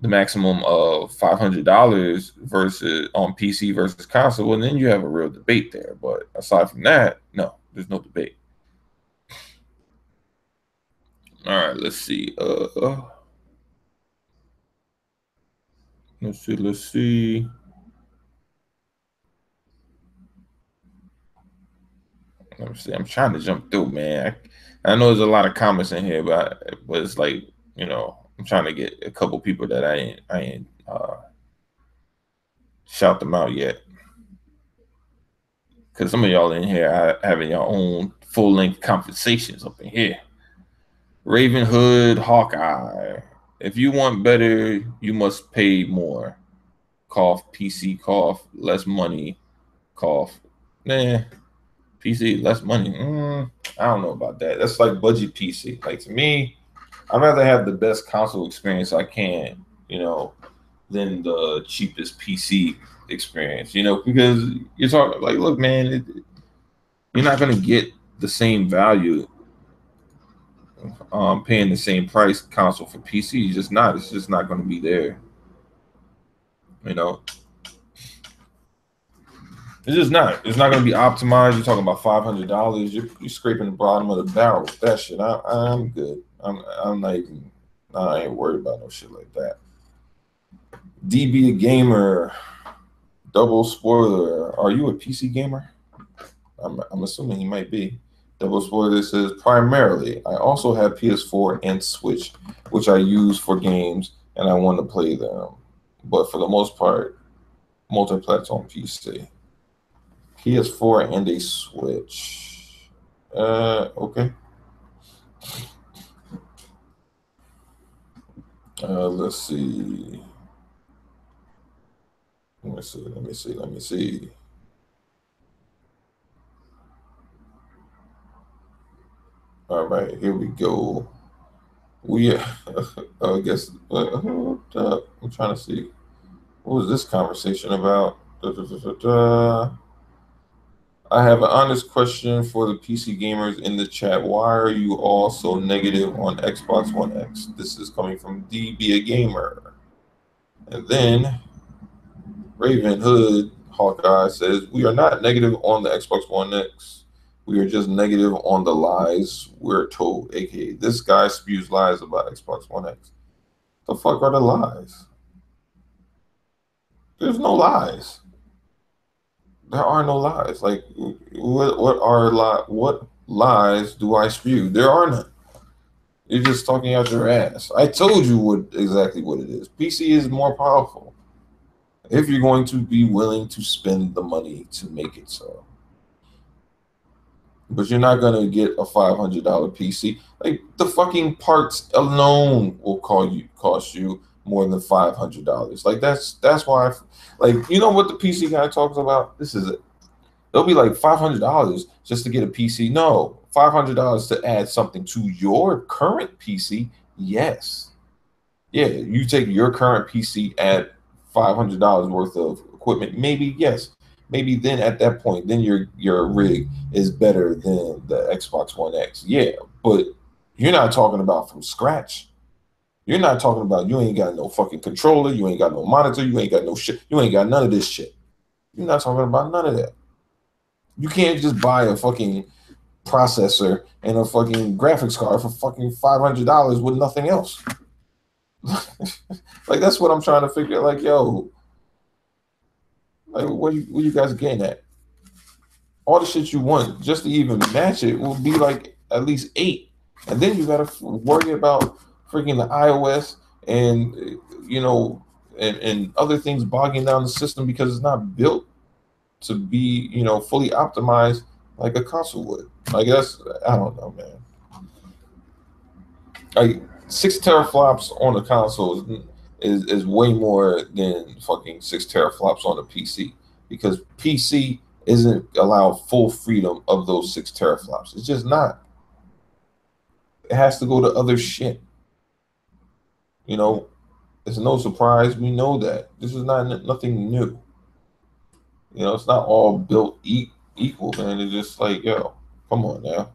the maximum of $500 versus on PC versus console, well, then you have a real debate there. But aside from that, no, there's no debate. All right, let's see. Let's see. Let's see. Let me see. I'm trying to jump through, man. I know there's a lot of comments in here, but it's like I'm I'm trying to get a couple people that I ain't shout them out yet, because some of y'all in here are having your own full length conversations up in here. Raven Hood, Hawkeye. If you want better, you must pay more. Cough, PC, cough, less money, cough. Nah, PC, less money. I don't know about that. That's like budget PC. Like to me, I'd rather have the best console experience I can, than the cheapest PC experience, because you're talking like, look, man, you're not going to get the same value paying the same price console for PC. It's just not going to be there. It's just not. It's not going to be optimized. You're talking about $500. You're scraping the bottom of the barrel with that shit. I'm good. I'm not even. I ain't worried about no shit like that. DB a gamer. Double spoiler. Are you a PC gamer? I'm assuming he might be. Double spoiler says primarily. I also have PS4 and Switch, which I use for games, and I want to play them. But for the most part, multi-platform PC. PS4 and a Switch. Okay. Let's see. Let me see. All right, here we go. I guess, I'm trying to see. What was this conversation about? I have an honest question for the PC gamers in the chat. Why are you all so negative on Xbox One X? This is coming from DB a Gamer. And then Raven Hood Hawkeye says, we are not negative on the Xbox One X. We are just negative on the lies we're told, aka this guy spews lies about Xbox One X. The fuck are the lies? There's no lies. There are no lies. Like, what lies do I spew? There are none. You're just talking out your ass. I told you exactly what it is. PC is more powerful if you're going to be willing to spend the money to make it so. But you're not gonna get a $500 PC. Like the fucking parts alone will cost you more than $500. Like that's why, like, you know what the PC guy talks about? This is it. They'll be like $500 just to get a PC. No, $500 to add something to your current PC. Yes, yeah, you take your current PC, add $500 worth of equipment. Maybe yes, maybe then at that point, then your rig is better than the Xbox One X. Yeah, but you're not talking about from scratch. You're not talking about you ain't got no fucking controller, you ain't got no monitor, you ain't got no shit, you ain't got none of this shit. You're not talking about none of that. You can't just buy a fucking processor and a fucking graphics card for fucking $500 with nothing else. Like that's what I'm trying to figure. Like, yo, like what you guys getting at? All the shit you want just to even match it will be like at least 8, and then you gotta worry about freaking the iOS and and other things bogging down the system because it's not built to be fully optimized like a console would. Like I don't know, man. Like 6 teraflops on a console is way more than fucking 6 teraflops on a PC, because PC isn't allowed full freedom of those 6 teraflops. It's just not. It has to go to other shit. It's no surprise. We know that this is nothing new. It's not all built equal, man. It's just like, yo, come on now.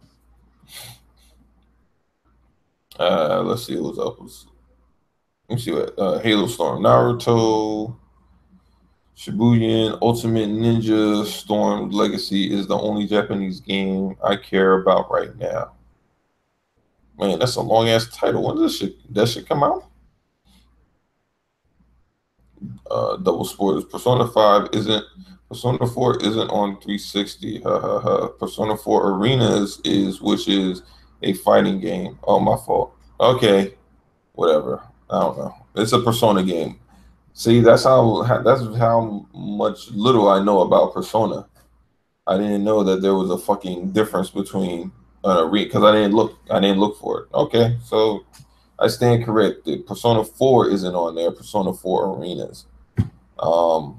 Let's see what's up. Let me see what Halo Storm, Naruto, Shibuyan, Ultimate Ninja Storm Legacy is the only Japanese game I care about right now. Man, that's a long ass title. When does that shit come out? Double spoilers. Persona 4 isn't on 360. Persona 4 Arenas which is a fighting game. Oh, my fault. Okay, whatever. I don't know. It's a Persona game. See, that's how much little I know about Persona. I didn't know that there was a fucking difference between an arena because I didn't look for it. Okay, so I stand corrected. Persona 4 isn't on there. Persona 4 Arenas. All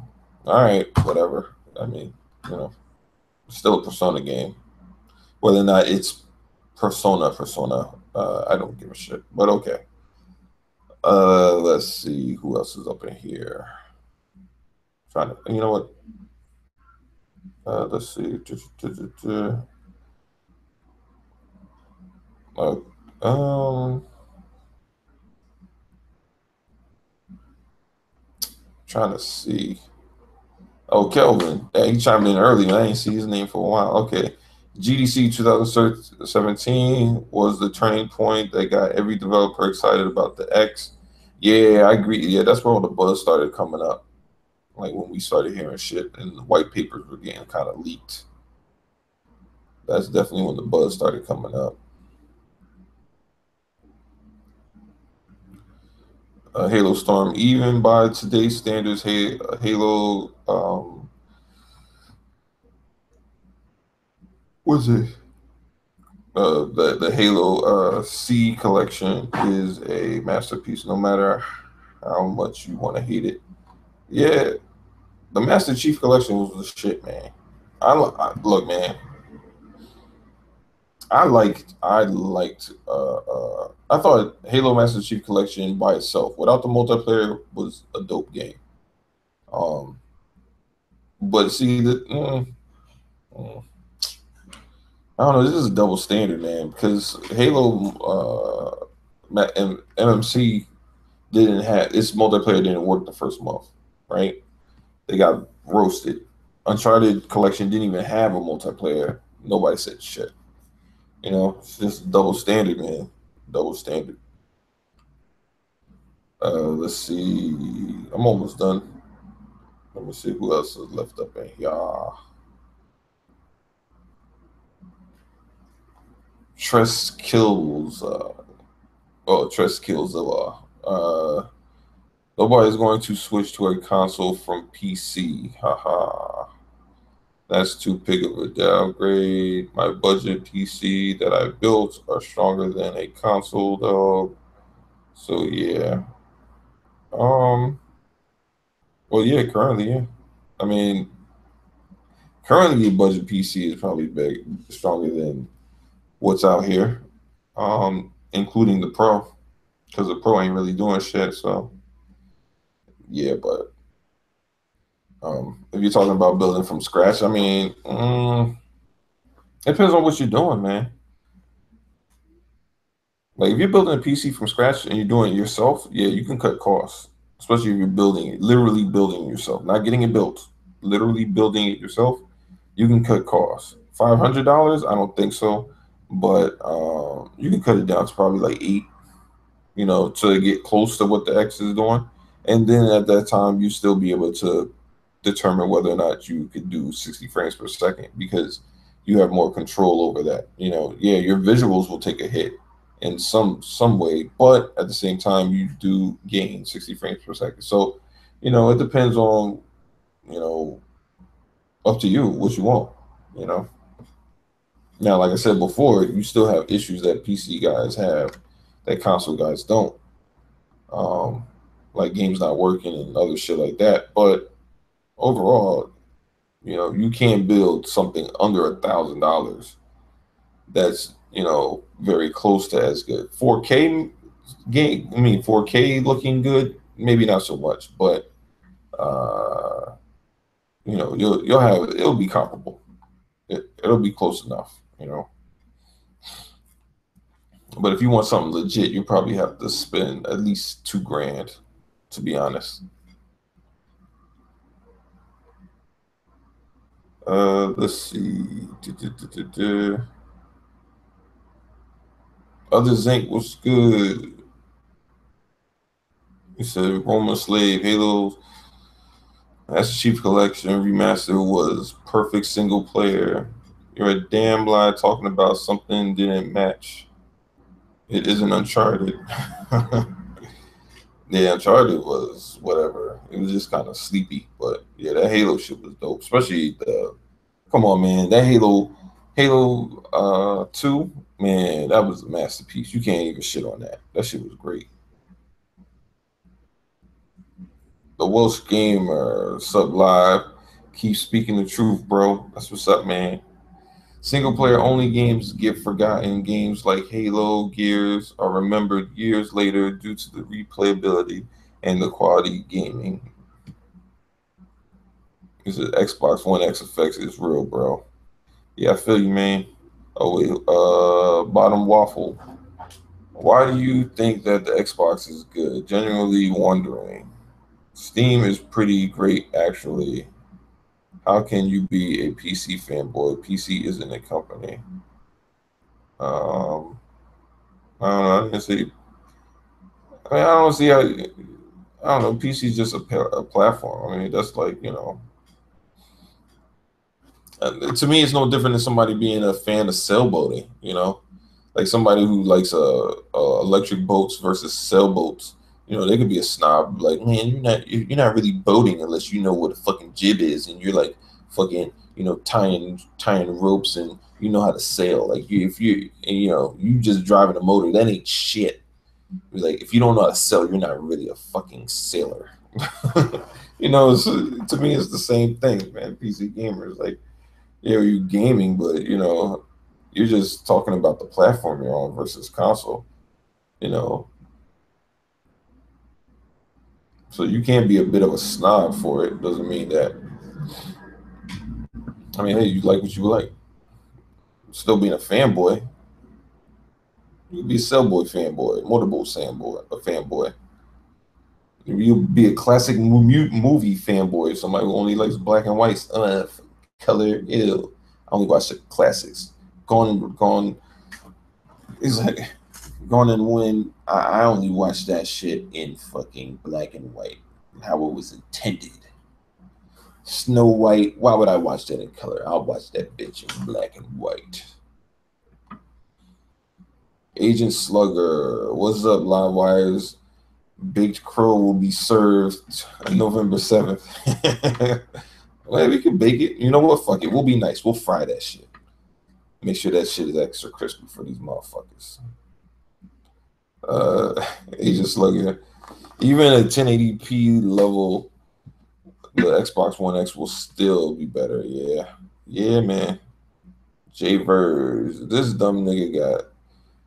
right, whatever. I mean, you know, it's still a Persona game. Whether or not it's Persona, I don't give a shit. But okay. Let's see who else is up in here. Trying to, you know what? Let's see. Uh, um, trying to see. Oh, Kelvin. Yeah, he chimed in early. Man. I ain't see his name for a while. Okay. GDC 2017 was the turning point that got every developer excited about the X. Yeah, I agree. Yeah, that's where all the buzz started coming up. Like when we started hearing shit and the white papers were getting kind of leaked. That's definitely when the buzz started coming up. Halo Storm, even by today's standards, Halo, what's it? The Halo C collection is a masterpiece, no matter how much you want to hate it. Yeah, the Master Chief collection was the shit, man. Look, man. I thought Halo Master Chief collection by itself, without the multiplayer, was a dope game. Um, but see the. Mm, I don't know. This is a double standard, man. Because Halo, MMC didn't have its multiplayer didn't work the first month, right? They got roasted. Uncharted collection didn't even have a multiplayer. Nobody said shit. You know, it's just double standard, man. Double standard. Let's see. I'm almost done. Let me see who else is left up in here. Tress kills. Tress kills the law. Nobody's going to switch to a console from PC. Haha. That's too big of a downgrade. My budget PC that I built are stronger than a console, though. So yeah. Um. Well, yeah. Currently, yeah. I mean, currently your budget PC is probably big, stronger than what's out here, including the Pro, because the Pro ain't really doing shit. So yeah, but if you're talking about building from scratch, I mean, it depends on what you're doing, man. Like if you're building a PC from scratch and you're doing it yourself, yeah, you can cut costs. Especially if you're building it, literally building it yourself, not getting it built, literally building it yourself. You can cut costs. $500? I don't think so, but you can cut it down to probably like eight. You know, to get close to what the X is doing, and then at that time you still be able to determine whether or not you could do 60 frames per second because you have more control over that. You know, yeah, your visuals will take a hit in some way, but at the same time you do gain 60 frames per second. So, you know, it depends on, you know, up to you what you want, you know. Now, like I said before, you still have issues that PC guys have that console guys don't. Um, like games not working and other shit like that. But overall, you know, you can't build something under $1,000 that's, you know, very close to as good. 4K game, I mean 4K looking good, maybe not so much, but uh, you know, you'll have it'll be comparable. It'll be close enough, you know. But if you want something legit, you probably have to spend at least 2 grand, to be honest. Let's see. Other Zinc was good. He said Roman Slave, Halo, Master Chief Collection Remaster was perfect single player. You're a damn lie talking about something didn't match. It isn't Uncharted. Yeah, Uncharted was whatever. It was just kind of sleepy, but yeah, that Halo shit was dope. Especially the, come on, man, that Halo 2, man, that was a masterpiece. You can't even shit on that. That shit was great. The Welsh Gamer sub live. Keep speaking the truth, bro. That's what's up, man. Single player only games get forgotten. Games like Halo, Gears are remembered years later due to the replayability and the quality gaming. This is Xbox One X effects is real, bro. Yeah, I feel you, man. Oh wait, bottom waffle. Why do you think that the Xbox is good? Genuinely wondering. Steam is pretty great, actually. How can you be a PC fanboy? PC isn't a company. Um, I don't know. I didn't see. I mean, I don't see how. I don't know. PC is just a platform. I mean, that's like, to me, it's no different than somebody being a fan of sailboating. Like somebody who likes electric boats versus sailboats. They could be a snob. Like, man, you're not really boating unless you know what a fucking jib is, and you're like fucking tying ropes, and you know how to sail. Like if you just driving a motor, that ain't shit. Like if you don't know how to sail, you're not really a fucking sailor. To me, it's the same thing, man. PC gamers, like, yeah, you gaming, but you're just talking about the platform you're on versus console. You know, so you can't be a bit of a snob for it. Doesn't mean that. I mean, hey, you like what you like. Still being a fanboy, you be a Cellboy fanboy, Motorboat fanboy, a fanboy. You'll be a classic movie fanboy. Somebody who only likes black and white, color. Ew. I only watch the classics. Gone. It's like Gone and When. I only watch that shit in fucking black and white, how it was intended. Snow White. Why would I watch that in color? I'll watch that bitch in black and white. Agent Slugger. What's up, Live Wires? Baked Crow will be served November 7th. Well, we can bake it. You know what? Fuck it. We'll be nice. We'll fry that shit. Make sure that shit is extra crispy for these motherfuckers. Agent Slugger. Even at 1080p level, the Xbox One X will still be better. Yeah. Yeah, man. J Verse. This dumb nigga got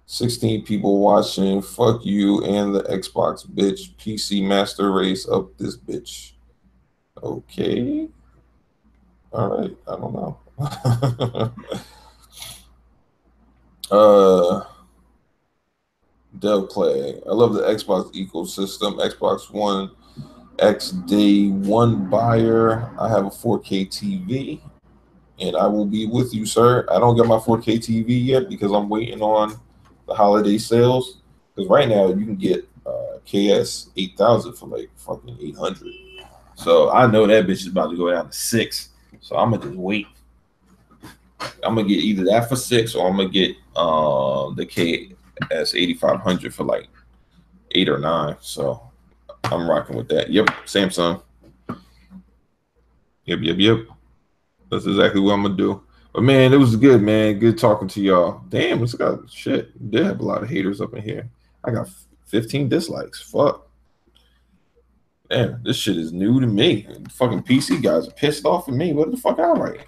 16 people watching. Fuck you and the Xbox, bitch. PC Master Race up this bitch. Okay. All right. I don't know. Dev Play. I love the Xbox ecosystem. Xbox One X day one buyer. I have a 4K TV, and I will be with you, sir. I don't get my 4K TV yet because I'm waiting on the holiday sales. Because right now you can get KS 8000 for like fucking 800. So I know that bitch is about to go down to 6. So I'm gonna just wait. I'm gonna get either that for 6, or I'm gonna get the KS 8500 for like 8 or 9. So I'm rocking with that. Yep, Samsung. Yep. That's exactly what I'm gonna do. But man, it was good, man. Good talking to y'all. Damn, it's got shit. They have a lot of haters up in here. I got 15 dislikes. Fuck. Damn, this shit is new to me. Fucking PC guys are pissed off at me. What the fuck I write?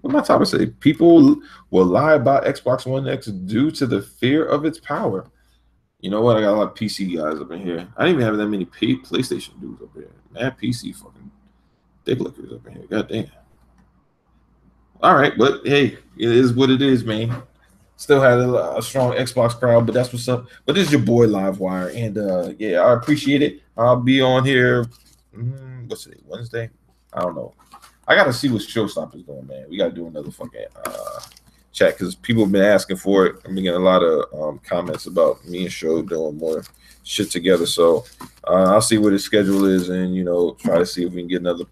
What my topic say? People will lie about Xbox One X due to the fear of its power. You know what? I got a lot of PC guys up in here. I didn't even have that many PlayStation dudes up here. Mad PC fucking dick lickers up in here. God damn. All right, but hey, it is what it is, man. Still had a strong Xbox crowd, but that's what's up. But this is your boy Livewire, and yeah, I appreciate it. I'll be on here. What's today? Wednesday? I don't know. I gotta see what Showstoppers doing, man. We gotta do another fucking chat because people have been asking for it. I've been getting a lot of comments about me and Show doing more shit together. So I'll see what his schedule is, and try to see if we can get another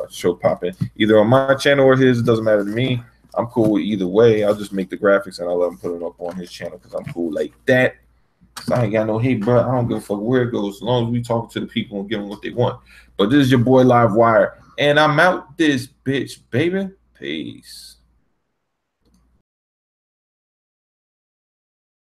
show popping either on my channel or his. It doesn't matter to me. I'm cool with either way. I'll just make the graphics and I'll let him put it up on his channel because I'm cool like that. I ain't got no hate, bro. I don't give a fuck where it goes, as long as we talking to the people and give them what they want. But this is your boy Live Wire, and I'm out this bitch, baby. Peace.